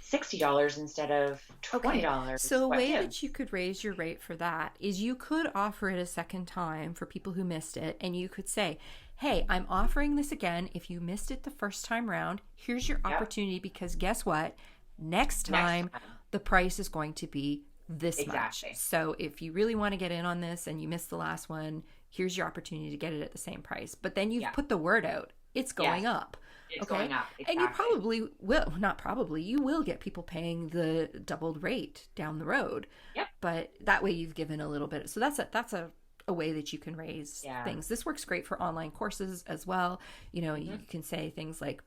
$60 instead of $20. Okay. So a What way gives? that you could raise your rate for that is you could offer it a second time for people who missed it, and you could say, hey, I'm offering this again. If you missed it the first time round, here's your Yep. opportunity, because guess what? Next time, the price is going to be this Exactly. much. So if you really want to get in on this and you missed the last one, here's your opportunity to get it at the same price. But then you've Yeah. put the word out. It's going Yes. up. It's Okay. going up. And you Exactly. probably will, not probably, you will get people paying the doubled rate down the road. Yep. But that way you've given a little bit. So that's a way that you can raise Yeah. things. This works great for online courses as well. You can say things like,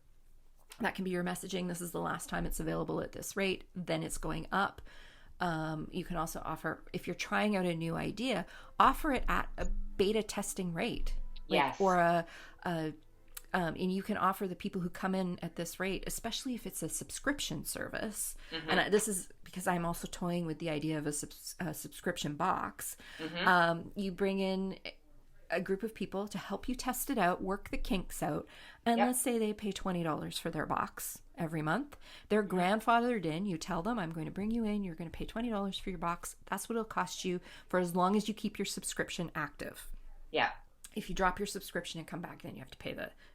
that can be your messaging. This is the last time it's available at this rate. Then it's going up. You can also offer, if you're trying out a new idea, offer it at a beta testing rate. Yes. Or and you can offer the people who come in at this rate, especially if it's a subscription service. Mm-hmm. And this is because I'm also toying with the idea of a subscription box. Mm-hmm. You bring in a group of people to help you test it out, work the kinks out. And Yep. let's say they pay $20 for their box every month. They're grandfathered in. You tell them, I'm going to bring you in. You're going to pay $20 for your box. That's what it'll cost you for as long as you keep your subscription active. Yeah. If you drop your subscription and come back, then you have to pay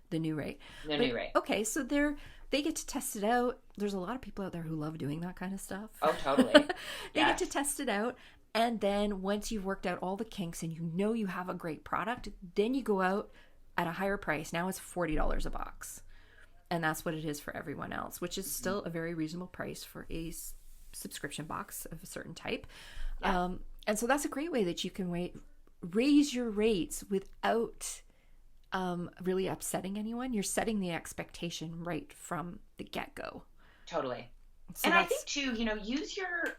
the new rate. New rate. Okay, so they get to test it out. There's a lot of people out there who love doing that kind of stuff. Oh, totally. They Yes. get to test it out. And then once you've worked out all the kinks and you have a great product, then you go out at a higher price. Now it's $40 a box. And that's what it is for everyone else, which is still a very reasonable price for a subscription box of a certain type. Yeah. And so that's a great way that you can raise your rates without really upsetting anyone. You're setting the expectation right from the get-go. Totally. So And I think too, use your,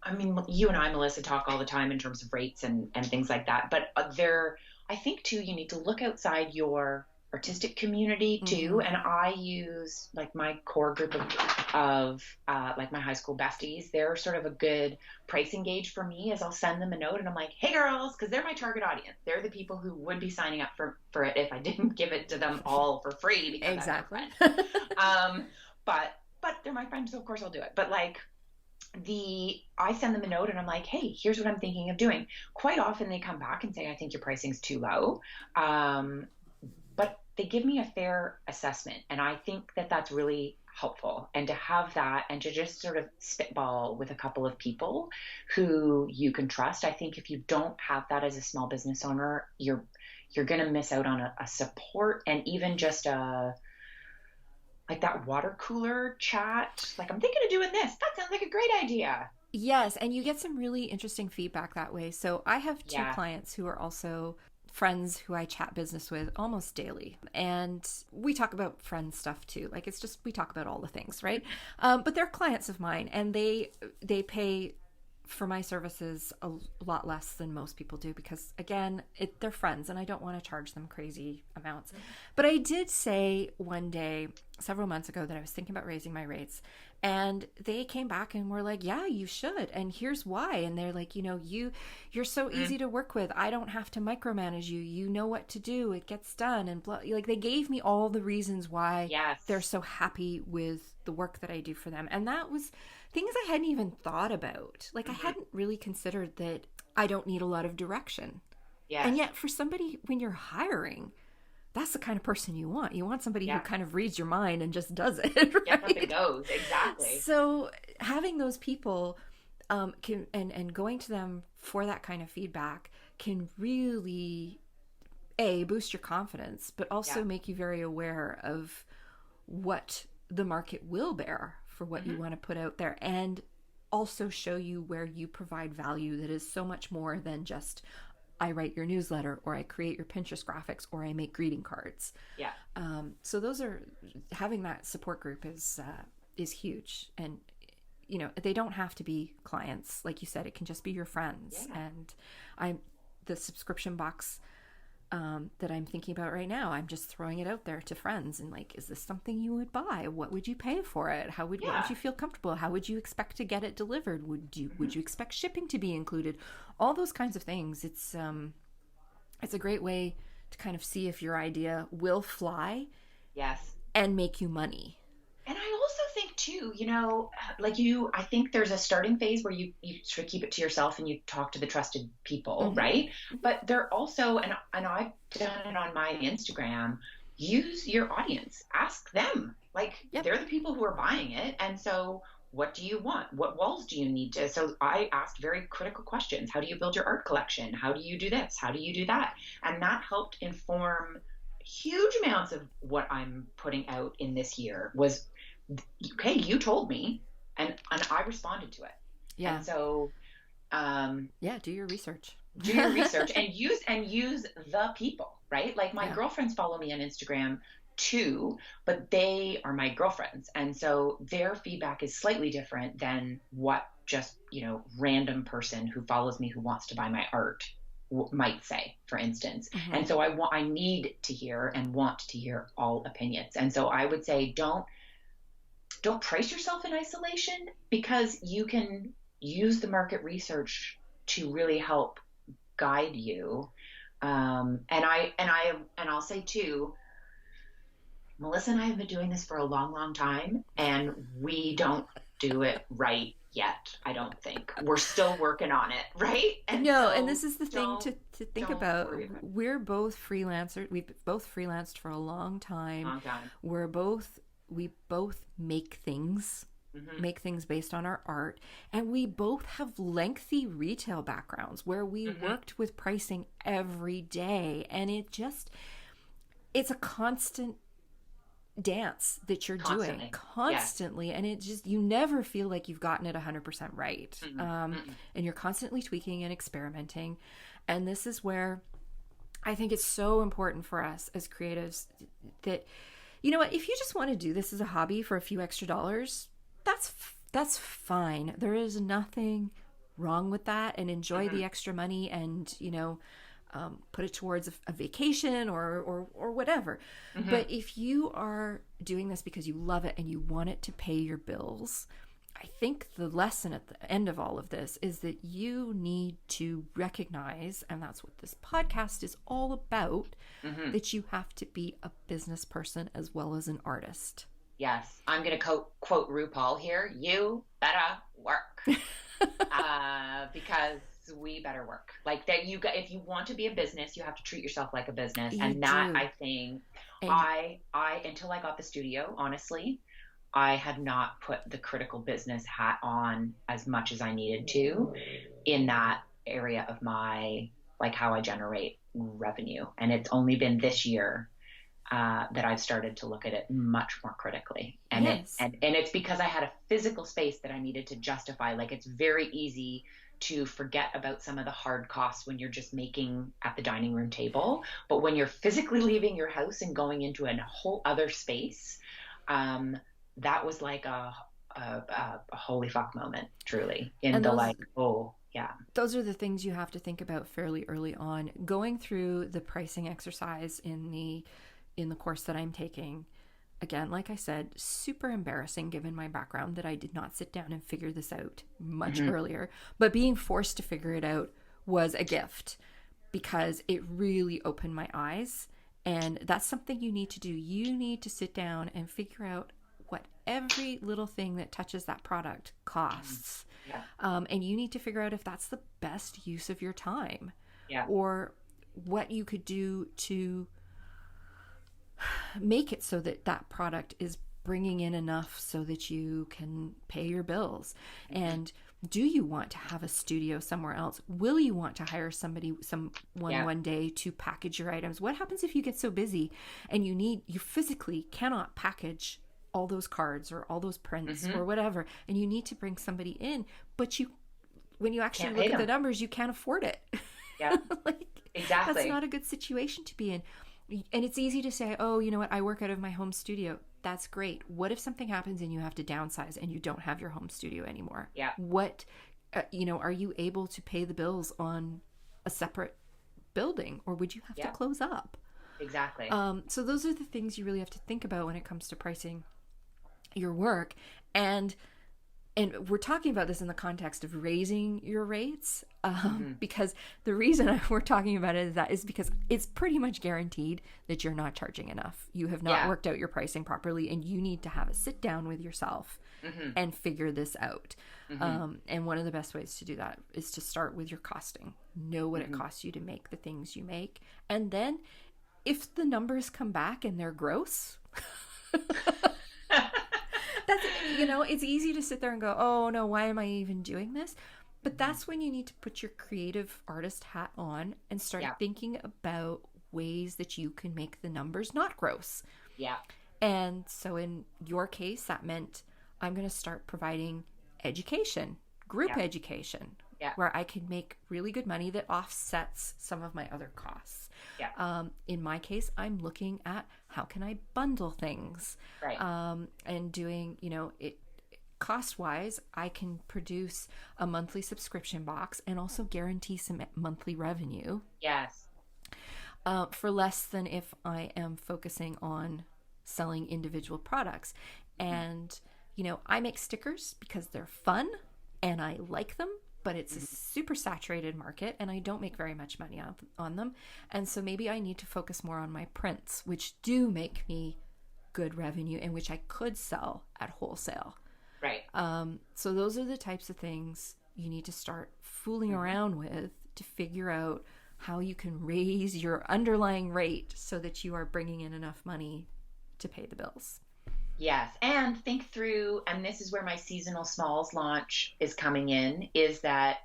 I mean, you and I, Melissa, talk all the time in terms of rates and things like that. But I think too, you need to look outside your artistic community too. Mhm. And I use like my core group of like my high school besties. They're sort of a good pricing gauge for me, as I'll send them a note and I'm like, hey girls, because they're my target audience. They're the people who would be signing up for it if I didn't give it to them all for free. Because exactly. But they're my friends, so of course I'll do it. But like I send them a note and I'm like, hey, here's what I'm thinking of doing. Quite often they come back and say, I think your pricing's too low. But they give me a fair assessment. And I think that that's really helpful. And to have that and to just sort of spitball with a couple of people who you can trust. I think if you don't have that as a small business owner, you're going to miss out on a support and even just like that water cooler chat. Like, I'm thinking of doing this. That sounds like a great idea. Yes, and you get some really interesting feedback that way. So I have two clients who are also friends who I chat business with almost daily. And we talk about friend stuff too. Like, it's just, we talk about all the things, right? But they're clients of mine and they pay for my services a lot less than most people do because, again, they're friends and I don't want to charge them crazy amounts. Mm-hmm. But I did say one day several months ago that I was thinking about raising my rates, and they came back and were like, yeah, you should, and here's why. And they're like, you're so easy to work with. I don't have to micromanage you. You know what to do. It gets done. And like, they gave me all the reasons why they're so happy with the work that I do for them. And that was things I hadn't even thought about. Like, I hadn't really considered that I don't need a lot of direction. Yes. And yet for somebody, when you're hiring, that's the kind of person you want. You want somebody who kind of reads your mind and just does it. Right? Gets up and goes. Exactly. So having those people and going to them for that kind of feedback can really, boost your confidence, but also make you very aware of what the market will bear for what you want to put out there, and also show you where you provide value that is so much more than just I write your newsletter or I create your Pinterest graphics or I make greeting cards. Yeah. So those are, having that support group is huge. And they don't have to be clients. Like you said, it can just be your friends. Yeah. And the subscription box that I'm thinking about right now, I'm just throwing it out there to friends and like, is this something you would buy? What would you pay for it? What would you feel comfortable? How would you expect to get it delivered? Would you expect shipping to be included? All those kinds of things. It's a great way to kind of see if your idea will fly. Yes. And make you money. And I also think too, I think there's a starting phase where you sort of keep it to yourself and you talk to the trusted people, right? But they're also, and I've done it on my Instagram, use your audience, ask them, they're the people who are buying it. And so what do you want? What walls do you need to? So I asked very critical questions. How do you build your art collection? How do you do this? How do you do that? And that helped inform huge amounts of what I'm putting out in this year. Was, okay, you told me, and I responded to it. Yeah. And so, do your research. Do your research and use the people, right? Like my girlfriends follow me on Instagram too, but they are my girlfriends, and so their feedback is slightly different than what just random person who follows me who wants to buy my art might say, for instance. And so I need to hear and want to hear all opinions. And so I would say don't price yourself in isolation, because you can use the market research to really help guide you. And I'll say too, Melissa and I have been doing this for a long, long time, and we don't do it right yet. I don't think. We're still working on it, right? And and this is the thing to think about. We're both freelancers. We've both freelanced for a long time. We both make things. Make things based on our art, and we both have lengthy retail backgrounds where we worked with pricing every day, and it's a constant dance that you're doing constantly. And it just, you never feel like you've gotten it 100% right. And you're constantly tweaking and experimenting. And this is where I think it's so important for us as creatives that, if you just want to do this as a hobby for a few extra dollars, that's fine. There is nothing wrong with that, and enjoy the extra money and, put it towards a vacation or whatever. But if you are doing this because you love it and you want it to pay your bills, I think the lesson at the end of all of this is that you need to recognize, and that's what this podcast is all about, that you have to be a business person as well as an artist. Yes. I'm going to quote RuPaul here. You better work. Because we better work. Like that, if you want to be a business, you have to treat yourself like a business. I think until I got the studio, honestly, I had not put the critical business hat on as much as I needed to in that area of my, like, how I generate revenue. And it's only been this year that I've started to look at it much more critically. And it's because I had a physical space that I needed to justify. Like, it's very easy to forget about some of the hard costs when you're just making at the dining room table. But when you're physically leaving your house and going into a whole other space, that was like a a holy fuck moment, truly, in And the like, oh yeah. those are the things you have to think about fairly early on. Going through the pricing exercise in the course that I'm taking, again, like I said, super embarrassing given my background that I did not sit down and figure this out much earlier. But being forced to figure it out was a gift because it really opened my eyes. And that's something you need to do. You need to sit down and figure out what every little thing that touches that product costs. Yeah. And you need to figure out if that's the best use of your time. Yeah. Or what you could do to make it so that that product is bringing in enough so that you can pay your bills. And do you want to have a studio somewhere else? Will you want to hire someone one day to package your items? What happens if you get so busy and you physically cannot package all those cards or all those prints or whatever, and you need to bring somebody in, but when you actually look at the numbers, you can't afford it. Yeah. Exactly. That's not a good situation to be in. And it's easy to say, oh, you know what? I work out of my home studio. That's great. What if something happens and you have to downsize and you don't have your home studio anymore? Yeah. What, are you able to pay the bills on a separate building, or would you have to close up? Exactly. So those are the things you really have to think about when it comes to pricing your work. And we're talking about this in the context of raising your rates, because the reason we're talking about it is because it's pretty much guaranteed that you're not charging enough. You have not worked out your pricing properly, and you need to have a sit down with yourself and figure this out. And one of the best ways to do that is to start with your costing. Know what it costs you to make the things you make. And then if the numbers come back and they're gross... That's, it's easy to sit there and go, oh no, why am I even doing this? But that's when you need to put your creative artist hat on and start thinking about ways that you can make the numbers not gross. Yeah. And so in your case, that meant I'm going to start providing education, group education, where I can make really good money that offsets some of my other costs. Yeah. In my case, I'm looking at how can I bundle things, right? And doing, it cost-wise, I can produce a monthly subscription box and also guarantee some monthly revenue. Yes. For less than if I am focusing on selling individual products. And, I make stickers because they're fun and I like them. But it's a super saturated market and I don't make very much money on them. And so maybe I need to focus more on my prints, which do make me good revenue and which I could sell at wholesale. Right. So those are the types of things you need to start fooling around with to figure out how you can raise your underlying rate so that you are bringing in enough money to pay the bills. Yes. And think through, and this is where my seasonal smalls launch is coming in, is that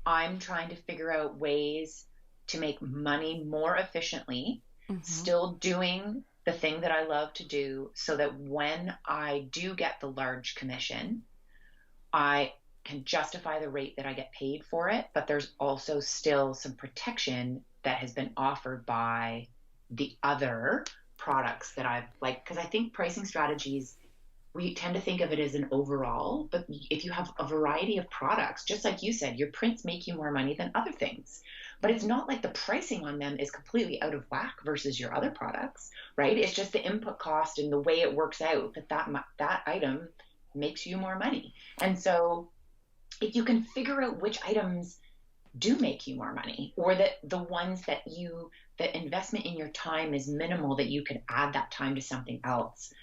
I'm trying to figure out ways to make money more efficiently, still doing the thing that I love to do so that when I do get the large commission, I can justify the rate that I get paid for it. But there's also still some protection that has been offered by the other products that I've because I think pricing strategies, we tend to think of it as an overall, but if you have a variety of products, just like you said, your prints make you more money than other things, but it's not like the pricing on them is completely out of whack versus your other products, right? It's just the input cost and the way it works out that item makes you more money. And so if you can figure out which items do make you more money, or that the ones that the investment in your time is minimal, that you can add that time to something else.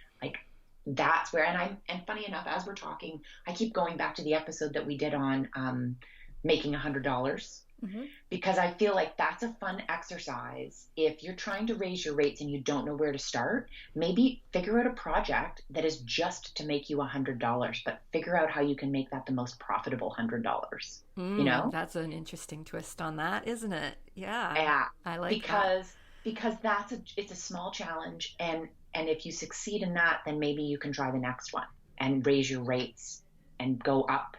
That's where, and funny enough, as we're talking, I keep going back to the episode that we did on making $100, because I feel like that's a fun exercise. If you're trying to raise your rates and you don't know where to start, maybe figure out a project that is just to make you $100, but figure out how you can make that the most profitable $100. That's an interesting twist on that, isn't it? Yeah. Yeah. I like that. Because it's a small challenge, and if you succeed in that, then maybe you can try the next one and raise your rates and go up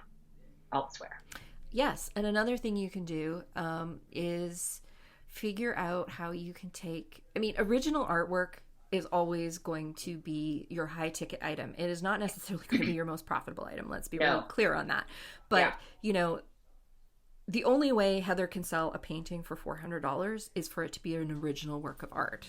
elsewhere. Yes. And another thing you can do is figure out how you can take, original artwork is always going to be your high ticket item. It is not necessarily going to be your most profitable item. Let's be really clear on that. But, you know, the only way Heather can sell a painting for $400 is for it to be an original work of art.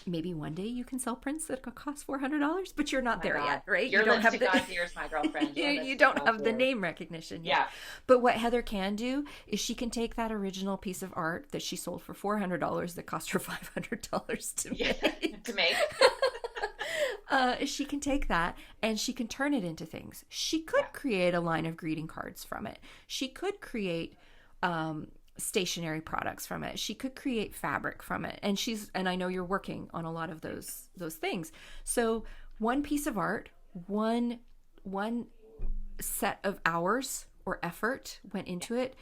Maybe one day you can sell prints that could cost $400, but you're not there yet, right? You don't have God's ears, my girlfriend. You don't have the name recognition yet. But what Heather can do is she can take that original piece of art that she sold for $400 that cost her $500 to make. She can take that and she can turn it into things. She could create a line of greeting cards from it. She could create stationery products from it. She could create fabric from it. And I know you're working on a lot of those things. So one piece of art, one set of hours or effort went into it,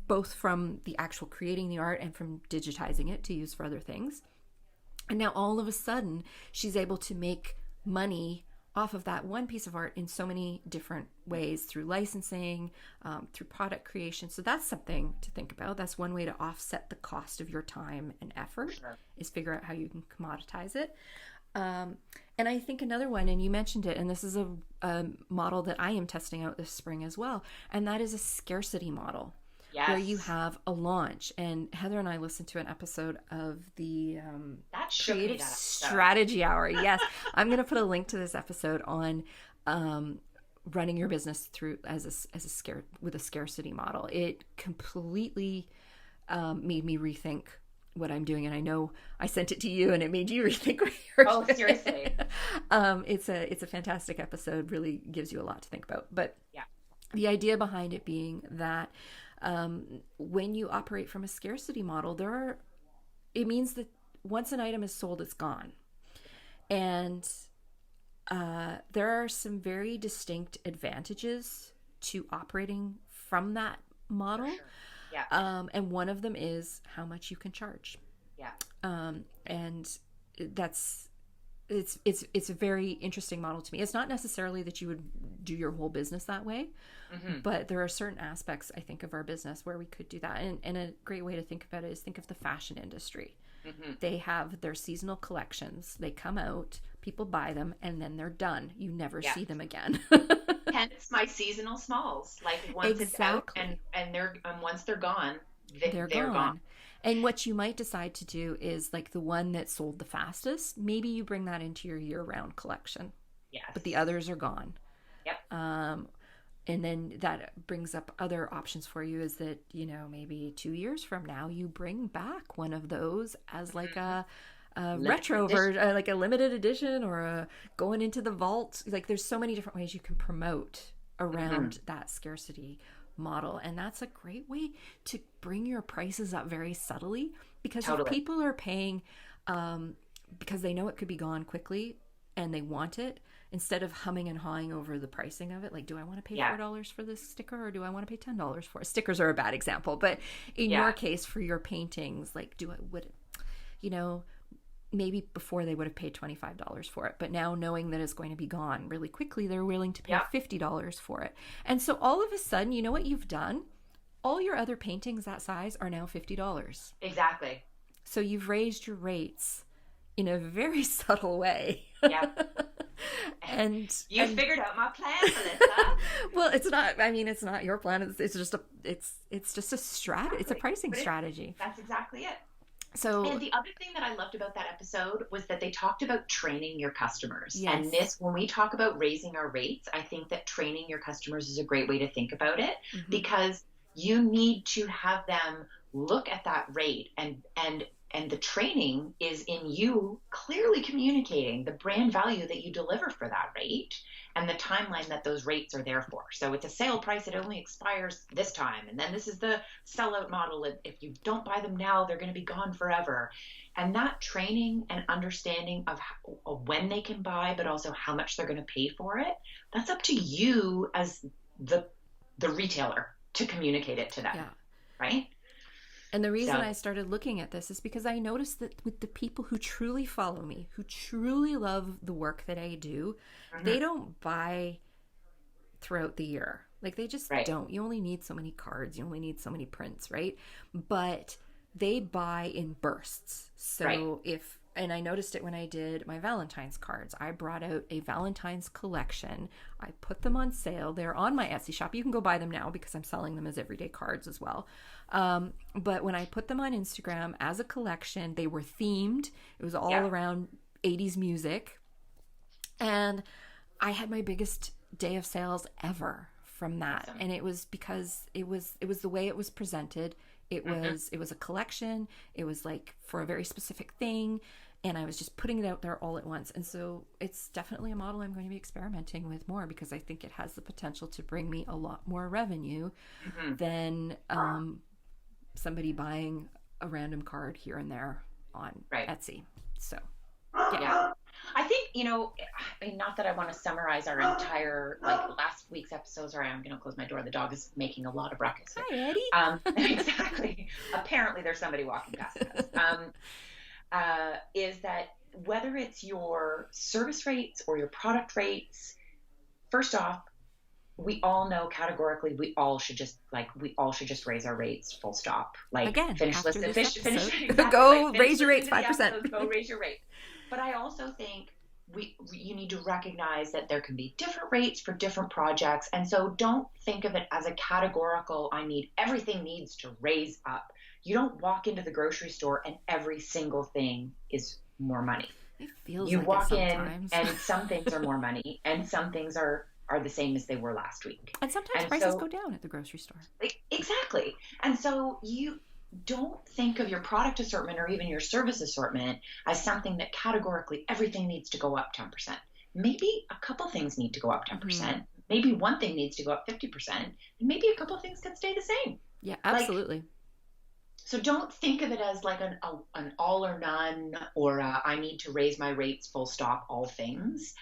both from the actual creating the art and from digitizing it to use for other things. And now all of a sudden she's able to make money off of that one piece of art in so many different ways, through licensing, through product creation. So that's something to think about. That's one way to offset the cost of your time and effort, is figure out how you can commoditize it. And I think another one, and you mentioned it, and this is a model that I am testing out this spring as well, and that is a scarcity model. Where you have a launch. And Heather and I listened to an episode of the Creative Strategy Hour. Yes. I'm going to put a link to this episode on running your business through with a scarcity model. It completely made me rethink what I'm doing. And I know I sent it to you and it made you rethink what you're doing. Oh, seriously. It's a fantastic episode, really gives you a lot to think about. But the idea behind it being that when you operate from a scarcity model, it means that once an item is sold, it's gone. And there are some very distinct advantages to operating from that model. For sure. And one of them is how much you can charge. And it's a very interesting model to me. It's not necessarily that you would do your whole business that way, but there are certain aspects, I think, of our business where we could do that. And a great way to think about it is think of the fashion industry. They have their seasonal collections. They come out, people buy them, and then they're done. You never see them again. Hence my seasonal smalls. Like once it's out and they're once they're gone, they're gone. And what you might decide to do is, like, the one that sold the fastest, maybe you bring that into your year-round collection. But the others are gone. And then that brings up other options for you, is that, you know, maybe 2 years from now, you bring back one of those as like a retro version, like a limited edition, or a going into the vault. Like, there's so many different ways you can promote around that scarcity model. And that's a great way to bring your prices up very subtly, because if people are paying because they know it could be gone quickly and they want it, instead of humming and hawing over the pricing of it, like, do I want to pay $4 for this sticker, or do I want to pay $10 for it? Stickers are a bad example, but in your case, for your paintings, like, maybe before they would have paid $25 for it, but now knowing that it's going to be gone really quickly, they're willing to pay $50 for it. And so all of a sudden, you know what you've done? All your other paintings that size are now $50. Exactly. So you've raised your rates in a very subtle way. And you figured out my plan, Melissa. Well, it's not your plan. It's just a strategy. It's a pricing strategy. That's exactly it. So, and the other thing that I loved about that episode was that they talked about training your customers. Yes. And when we talk about raising our rates, I think that training your customers is a great way to think about it, because you need to have them look at that rate, and the training is in you clearly communicating the brand value that you deliver for that rate and the timeline that those rates are there for. So it's a sale price. It only expires this time. And then this is the sellout model. If you don't buy them now, they're going to be gone forever. And that training and understanding of when they can buy, but also how much they're going to pay for it, that's up to you as the retailer to communicate it to them. Right? And the reason I started looking at this is because I noticed that with the people who truly follow me, who truly love the work that I do, they don't buy throughout the year. Like, they just don't. You only need so many cards. You only need so many prints, right? But they buy in bursts. So Right. and I noticed it when I did my Valentine's cards. I brought out a Valentine's collection. I put them on sale. They're on my Etsy shop. You can go buy them now because I'm selling them as everyday cards as well. But when I put them on Instagram as a collection, they were themed. It was all around 80s music. And I had my biggest day of sales ever from that. Awesome. And it was because it was the way it was presented. It was a collection. It was like for a very specific thing, and I was just putting it out there all at once. And so it's definitely a model I'm going to be experimenting with more, because I think it has the potential to bring me a lot more revenue than somebody buying a random card here and there on Etsy. So yeah. I think, I mean, not that I want to summarize our entire, last week's episode. Sorry, I'm going to close my door. The dog is making a lot of ruckus. Hi, Eddie. Exactly. Apparently there's somebody walking past us. Is that whether it's your service rates or your product rates, first off, we all know categorically we all should just raise our rates, full stop. Again, finish finish exactly, go raise your rates 5%. Go raise your rate. But I also think you need to recognize that there can be different rates for different projects. And so don't think of it as a categorical, everything needs to raise up. You don't walk into the grocery store and every single thing is more money. It feels you like walk it in sometimes. and some things are more money and some things are the same as they were last week. And sometimes prices go down at the grocery store. Exactly. And so you don't think of your product assortment or even your service assortment as something that categorically everything needs to go up 10%. Maybe a couple things need to go up 10%. Maybe one thing needs to go up 50%. And maybe a couple things can stay the same. Yeah, absolutely. So don't think of it as like an all or none, or I need to raise my rates, full stop, all things.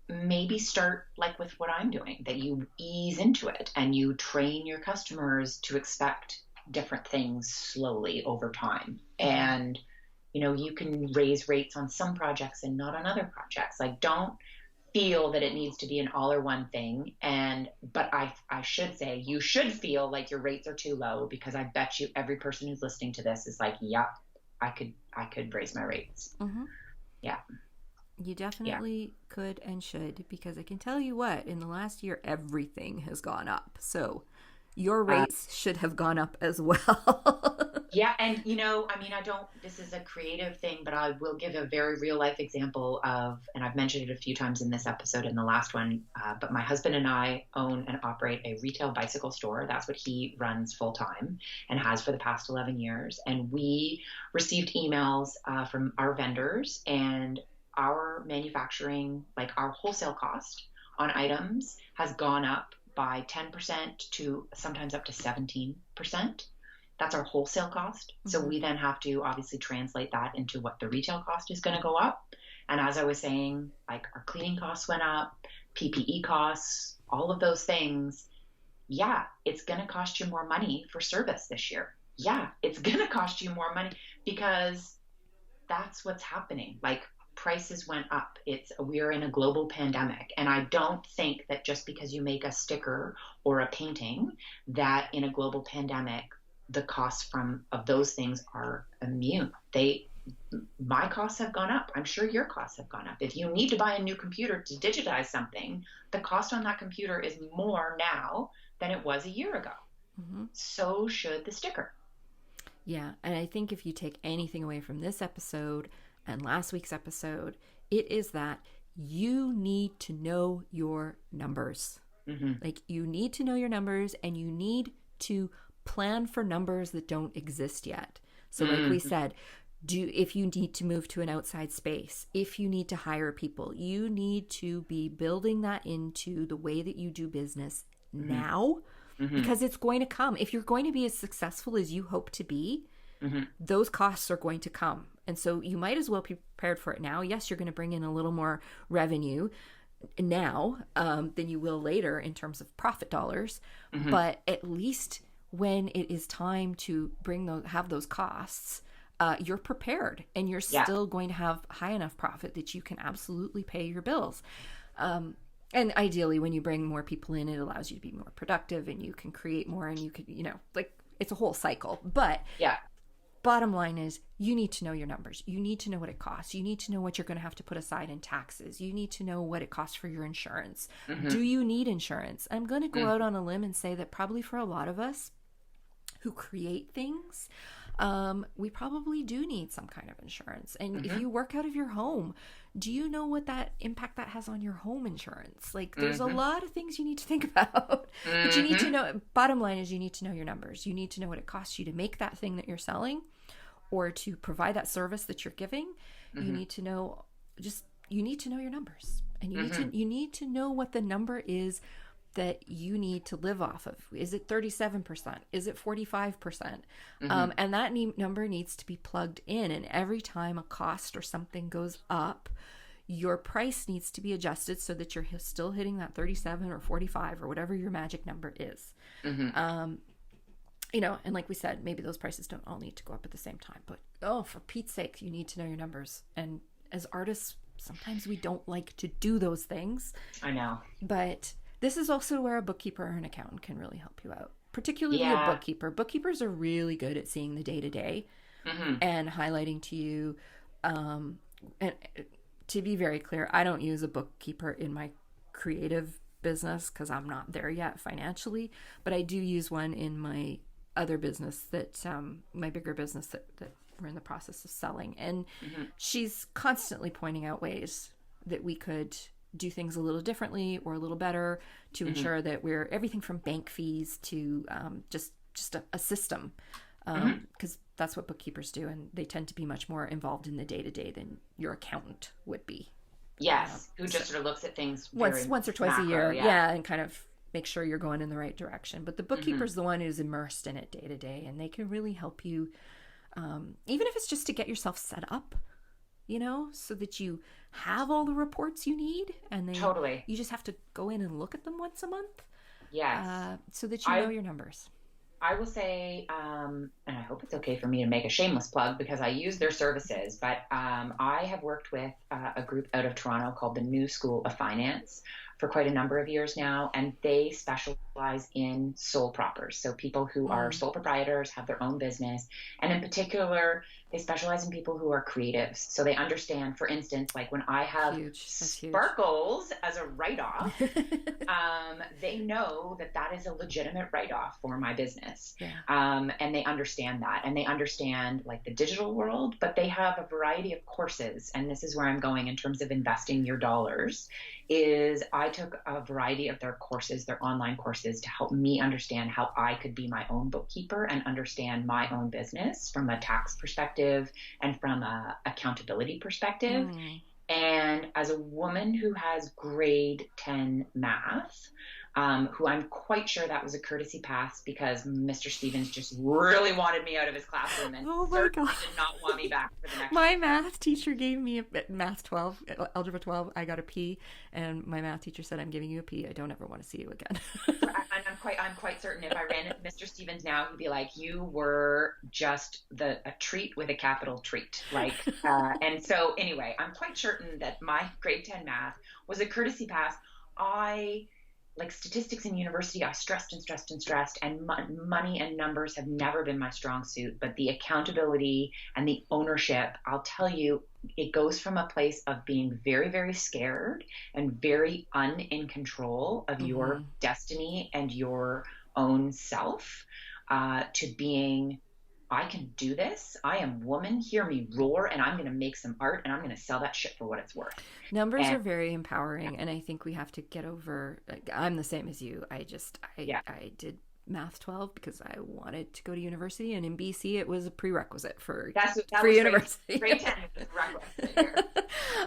Maybe start like with what I'm doing, that you ease into it and you train your customers to expect different things slowly over time. And, you can raise rates on some projects and not on other projects. Don't feel that it needs to be an all or one thing. But I should say you should feel like your rates are too low, because I bet you every person who's listening to this is like, yep, I could raise my rates. Mm-hmm. Yeah. You definitely could and should, because I can tell you what, in the last year, everything has gone up. So your rates should have gone up as well. Yeah. And, this is a creative thing, but I will give a very real life example of, and I've mentioned it a few times in this episode and the last one, but my husband and I own and operate a retail bicycle store. That's what he runs full time and has for the past 11 years. And we received emails from our vendors, and our manufacturing, our wholesale cost on items has gone up by 10% to sometimes up to 17%. That's our wholesale cost. Mm-hmm. So we then have to obviously translate that into what the retail cost is going to go up. And as I was saying, our cleaning costs went up, PPE costs, all of those things. Yeah, it's going to cost you more money for service this year. Yeah, it's going to cost you more money because that's what's happening. Prices went up. We're in a global pandemic. And I don't think that just because you make a sticker or a painting, that in a global pandemic, the costs of those things are immune. My costs have gone up. I'm sure your costs have gone up. If you need to buy a new computer to digitize something, the cost on that computer is more now than it was a year ago. Mm-hmm. So should the sticker. Yeah. And I think if you take anything away from this episode and last week's episode, it is that you need to know your numbers. Mm-hmm. You need to know your numbers, and you need to plan for numbers that don't exist yet. So like we said, if you need to move to an outside space, if you need to hire people, you need to be building that into the way that you do business now, because it's going to come. If you're going to be as successful as you hope to be, those costs are going to come. And so you might as well be prepared for it now. Yes, you're going to bring in a little more revenue now than you will later in terms of profit dollars. But at least when it is time to have those costs, you're prepared, and you're still going to have high enough profit that you can absolutely pay your bills. And ideally, when you bring more people in, it allows you to be more productive, and you can create more, and you can, it's a whole cycle. But bottom line is you need to know your numbers. You need to know what it costs. You need to know what you're going to have to put aside in taxes. You need to know what it costs for your insurance. Do you need insurance? I'm going to go out on a limb and say that probably for a lot of us who create things, we probably do need some kind of insurance. And if you work out of your home, do you know what that impact that has on your home insurance? Like, there's a lot of things you need to think about, but you need to know, bottom line is you need to know your numbers. You need to know what it costs you to make that thing that you're selling or to provide that service that you're giving. You need to know, you need to know your numbers, and you need to know what the number is that you need to live off of. Is it 37%? Is it 45%? And that number needs to be plugged in. And every time a cost or something goes up, your price needs to be adjusted so that you're still hitting that 37 or 45 or whatever your magic number is. You know, and like we said, maybe those prices don't all need to go up at the same time, but for Pete's sake, you need to know your numbers. And as artists, sometimes we don't like to do those things. I know. But this is also where a bookkeeper or an accountant can really help you out, particularly a bookkeeper. Bookkeepers are really good at seeing the day-to-day and highlighting to you. And to be very clear, I don't use a bookkeeper in my creative business because I'm not there yet financially, but I do use one in my other business that, my bigger business that we're in the process of selling. And she's constantly pointing out ways that we could do things a little differently or a little better to ensure that we're everything from bank fees to just a system, because that's what bookkeepers do, and they tend to be much more involved in the day-to-day than your accountant would be. Yes, who just sort of looks at things once or twice a year, and kind of make sure you're going in the right direction. But the bookkeeper's the one who's immersed in it day-to-day, and they can really help you, even if it's just to get yourself set up, you know, so that you have all the reports you need, and then you just have to go in and look at them once a month. Yes. So that you know your numbers. I will say, and I hope it's okay for me to make a shameless plug because I use their services, but I have worked with a group out of Toronto called the New School of Finance for quite a number of years now, and they specialize in sole propers. So people who are sole proprietors, have their own business, and in particular, they specialize in people who are creatives. So they understand, for instance, like when I have sparkles as a write-off, they know that that is a legitimate write-off for my business. And they understand that. And they understand like the digital world, but they have a variety of courses. And this is where I'm going in terms of investing your dollars, is I took a variety of their courses, their online courses, to help me understand how I could be my own bookkeeper and understand my own business from a tax perspective and from a accountability perspective. And as a woman who has grade 10 math, who I'm quite sure that was a courtesy pass because Mr. Stevens just really wanted me out of his classroom and certainly did not want me back for the next My math teacher gave me a math 12, algebra 12. I got a P, and my math teacher said, "I'm giving you a P. I don't ever want to see you again." I'm quite certain if I ran into Mr. Stevens now, he'd be like, "You were just a treat with a capital treat." Like, and so anyway, I'm quite certain that my grade 10 math was a courtesy pass. Like statistics in university, I stressed, and money and numbers have never been my strong suit. But the accountability and the ownership, I'll tell you, it goes from a place of being very, very scared and very in control of your destiny and your own self, to being, I can do this. I am woman. Hear me roar, and I'm going to make some art, and I'm going to sell that shit for what it's worth. Numbers are very empowering, and I think we have to get over. Like, I'm the same as you. I did math 12 because I wanted to go to university, and in BC it was a prerequisite for university. Grade 10 was a prerequisite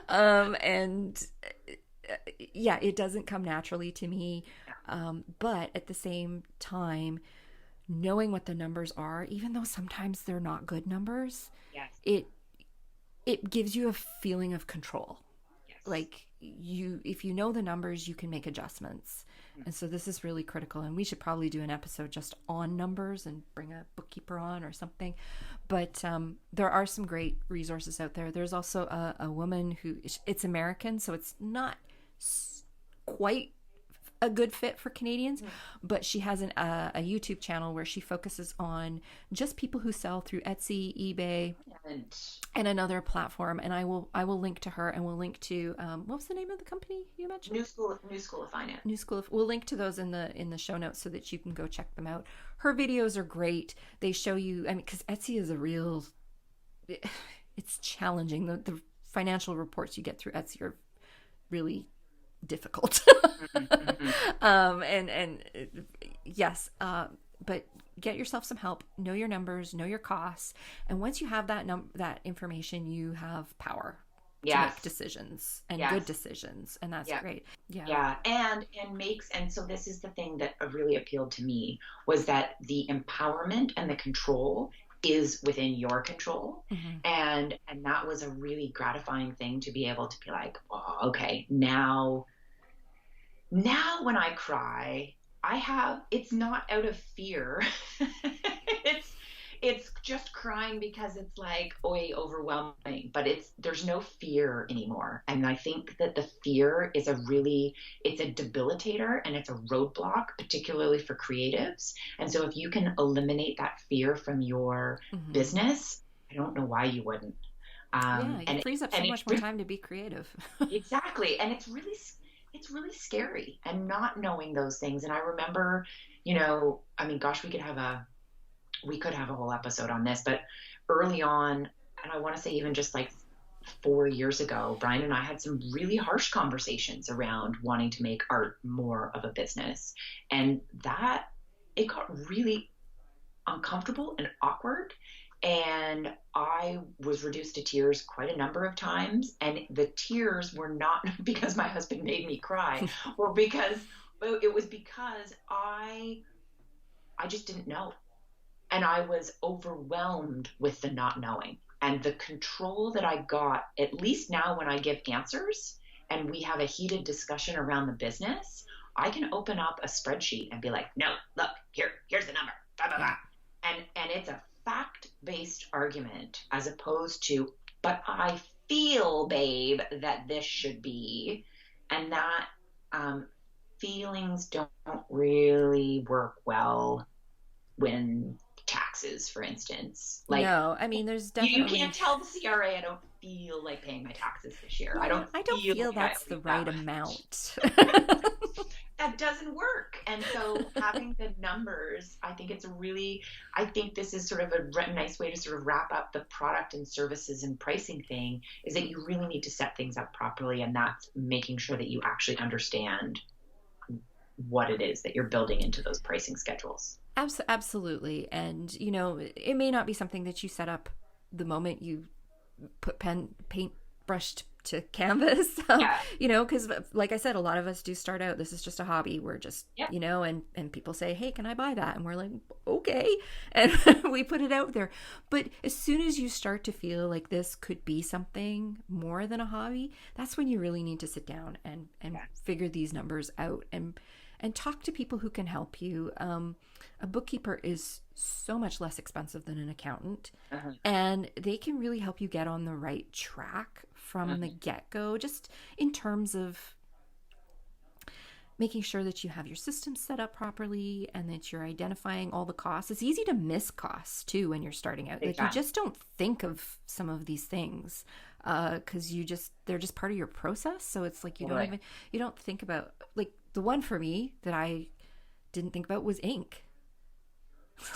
here. And it doesn't come naturally to me, but at the same time, knowing what the numbers are, even though sometimes they're not good numbers, it gives you a feeling of control. Like if you know the numbers, you can make adjustments. And so this is really critical. And we should probably do an episode just on numbers and bring a bookkeeper on or something. But there are some great resources out there. There's also a woman who, it's American, so it's not quite a good fit for Canadians, but she has a YouTube channel where she focuses on just people who sell through Etsy, eBay, and another platform. And I will link to her, and we'll link to what was the name of the company you mentioned? New School of Finance. New School of, we'll link to those in the show notes so that you can go check them out. Her videos are great. They show you, I mean, because Etsy is a real, it's challenging. The financial reports you get through Etsy are really difficult. Yes, but get yourself some help, know your numbers, know your costs, and once you have that information, you have power to make decisions and good decisions, and that's great. And so this is the thing that really appealed to me, was that the empowerment and the control is within your control. And that was a really gratifying thing, to be able to be like, oh, okay, now when I cry, it's not out of fear. it's just crying because it's like, overwhelming, but there's no fear anymore. And I think that the fear is it's a debilitator, and it's a roadblock, particularly for creatives. And so if you can eliminate that fear from your business, I don't know why you wouldn't. It frees up so much more time to be creative. Exactly. And it's really scary, and not knowing those things. And I remember, I mean, gosh, we could have a whole episode on this, but early on, and I want to say even just like 4 years ago, Brian and I had some really harsh conversations around wanting to make art more of a business. And that it got really uncomfortable and awkward. And I was reduced to tears quite a number of times. And the tears were not because my husband made me cry, or because it was because I just didn't know. And I was overwhelmed with the not knowing, and the control that I got, at least now when I give answers and we have a heated discussion around the business, I can open up a spreadsheet and be like, no, look, here's the number, blah, blah, blah. And it's a fact-based argument, as opposed to, but I feel, babe, that this should be. And that feelings don't really work well when taxes, for instance. Like, no, I mean, there's definitely, you can't tell the CRA I don't feel like paying my taxes this year. I don't feel like that's the right amount. That doesn't work. And so having the numbers, I think this is sort of a nice way to sort of wrap up the product and services and pricing thing, is that you really need to set things up properly. And that's making sure that you actually understand what it is that you're building into those pricing schedules. Absolutely. And, it may not be something that you set up the moment you put paintbrush to canvas, because like I said, a lot of us do start out, this is just a hobby. We're just, and people say, hey, can I buy that? And we're like, okay. And we put it out there. But as soon as you start to feel like this could be something more than a hobby, that's when you really need to sit down and figure these numbers out and talk to people who can help you. A bookkeeper is so much less expensive than an accountant, and they can really help you get on the right track from the get-go, just in terms of making sure that you have your system set up properly and that you're identifying all the costs. It's easy to miss costs too when you're starting out. Like, you just don't think of some of these things because they're just part of your process. So it's like you don't think about, like, the one for me that I didn't think about was ink.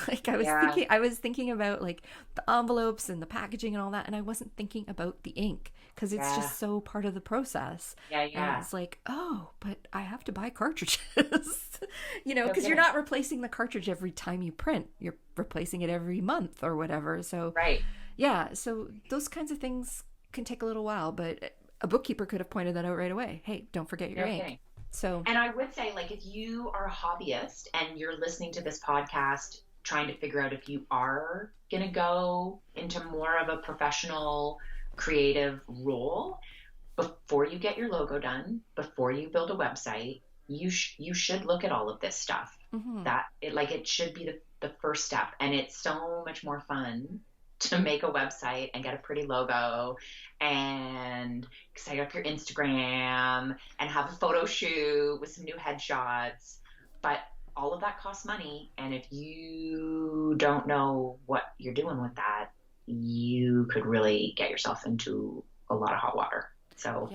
Like, I was thinking about like the envelopes and the packaging and all that, and I wasn't thinking about the ink because it's just so part of the process. And it's like, oh, but I have to buy cartridges, because you're not replacing the cartridge every time you print. You're replacing it every month or whatever. So so those kinds of things can take a little while, but a bookkeeper could have pointed that out right away. Hey, don't forget your ink. So, and I would say, like, if you are a hobbyist and you're listening to this podcast trying to figure out if you are going to go into more of a professional creative role, before you get your logo done, before you build a website, you should look at all of this stuff. That it should be the first step. And it's so much more fun to make a website and get a pretty logo and set up your Instagram and have a photo shoot with some new headshots. But all of that costs money. And if you don't know what you're doing with that, you could really get yourself into a lot of hot water. So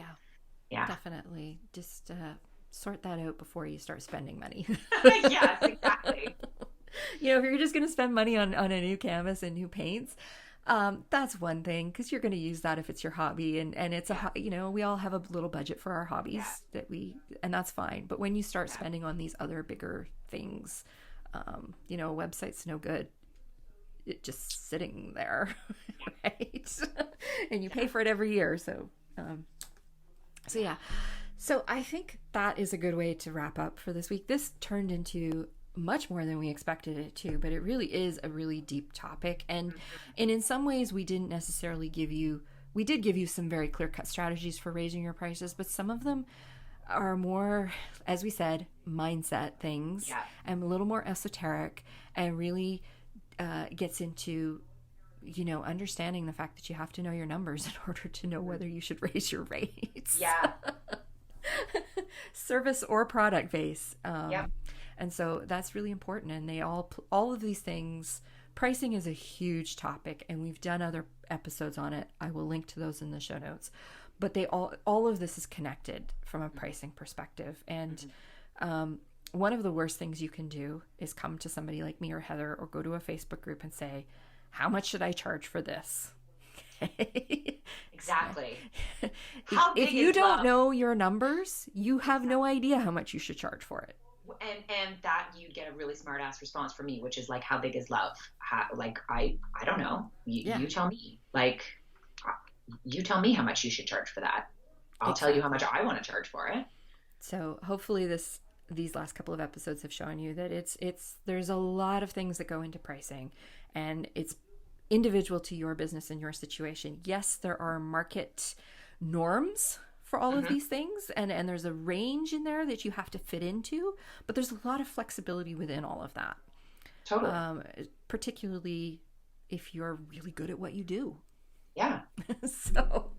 yeah. Definitely. Just sort that out before you start spending money. Yes, exactly. If you're just going to spend money on a new canvas and new paints, that's one thing, because you're going to use that if it's your hobby, and it's we all have a little budget for our hobbies and that's fine. But when you start spending on these other bigger things, a website's no good. It's just sitting there, right? And you pay for it every year. So yeah. So I think that is a good way to wrap up for this week. This turned into much more than we expected it to, but it really is a really deep topic. And in some ways we did give you some very clear-cut strategies for raising your prices, but some of them are more, as we said, mindset things and a little more esoteric, and really gets into understanding the fact that you have to know your numbers in order to know whether you should raise your rates. Service or product base. And so that's really important. And all of these things, pricing is a huge topic, and we've done other episodes on it. I will link to those in the show notes. But all of this is connected from a pricing perspective. And one of the worst things you can do is come to somebody like me or Heather, or go to a Facebook group and say, how much should I charge for this? Exactly. If you don't know your numbers, you have no idea how much you should charge for it. And that you'd get a really smart ass response from me, which is like, how big is love? I don't know. You tell me. Like, you tell me how much you should charge for that. I'll tell you how much I want to charge for it. So hopefully these last couple of episodes have shown you that there's a lot of things that go into pricing, and it's individual to your business and your situation. Yes, there are market norms for all of these things, and there's a range in there that you have to fit into, but there's a lot of flexibility within all of that. Totally. Particularly if you're really good at what you do. Yeah. So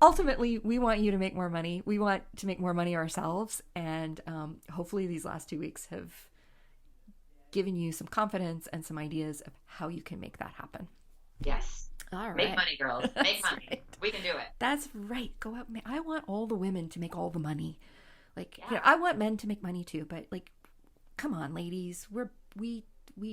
ultimately, we want you to make more money. We want to make more money ourselves, and hopefully these last 2 weeks have given you some confidence and some ideas of how you can make that happen. Yes. All right. Make money, girls. Make money. Right. We can do it. That's right. Go out. I want all the women to make all the money. I want men to make money too, but come on, ladies. We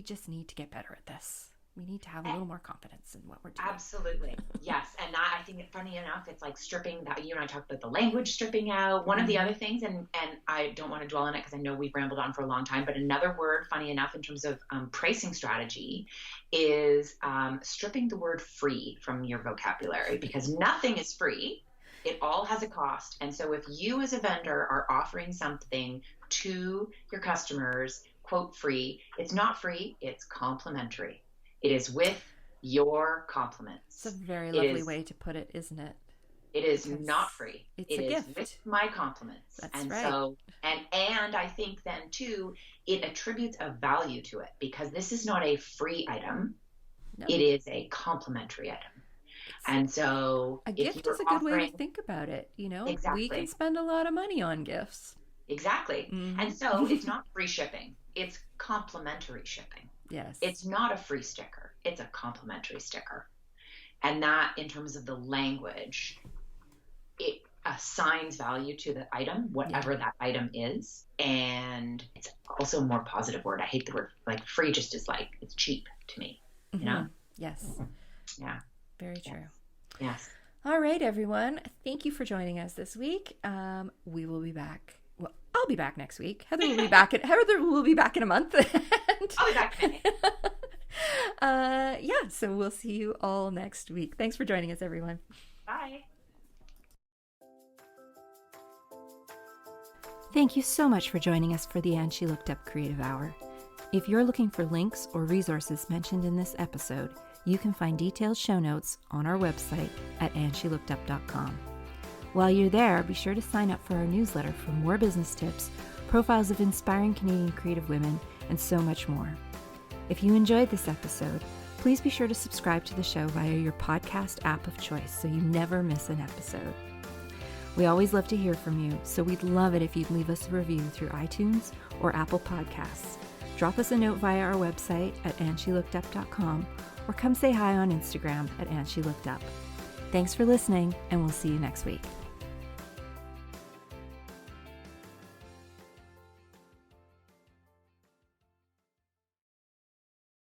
just need to get better at this. We need to have a little more confidence in what we're doing. Absolutely. Yes. And I think funny enough, it's like stripping that. You and I talked about the language stripping out. One of the other things, and I don't want to dwell on it because I know we've rambled on for a long time, but another word, funny enough, in terms of pricing strategy is stripping the word free from your vocabulary, because nothing is free. It all has a cost. And so if you as a vendor are offering something to your customers, quote, free, it's not free, it's complimentary. It is with your compliments. It's a very lovely way to put it, isn't it? It is not free. It's a gift. With my compliments. That's and right. So, and I think then too, it attributes a value to it, because this is not a free item. No. It is a complimentary item. And so a gift is a good way to think about it. Exactly. We can spend a lot of money on gifts. Exactly. Mm-hmm. And so it's not free shipping. It's complimentary shipping. Yes. It's not a free sticker. It's a complimentary sticker. And that, in terms of the language, it assigns value to the item, whatever that item is. And it's also a more positive word. I hate the word, free just is it's cheap to me, you know? Yes. Yeah. Very true. Yes. All right, everyone. Thank you for joining us this week. We will be back. Well, I'll be back next week. Heather will be back. Heather will be back in a month. I'll be back in a minute. So we'll see you all next week. Thanks for joining us, everyone. Bye. Thank you so much for joining us for the And She Looked Up Creative Hour. If you're looking for links or resources mentioned in this episode, you can find detailed show notes on our website at andshелookedup.com. While you're there, be sure to sign up for our newsletter for more business tips, profiles of inspiring Canadian creative women, and so much more. If you enjoyed this episode, please be sure to subscribe to the show via your podcast app of choice so you never miss an episode. We always love to hear from you, so we'd love it if you'd leave us a review through iTunes or Apple Podcasts. Drop us a note via our website at andshелookedup.com or come say hi on Instagram at andshелookedup. Thanks for listening, and we'll see you next week.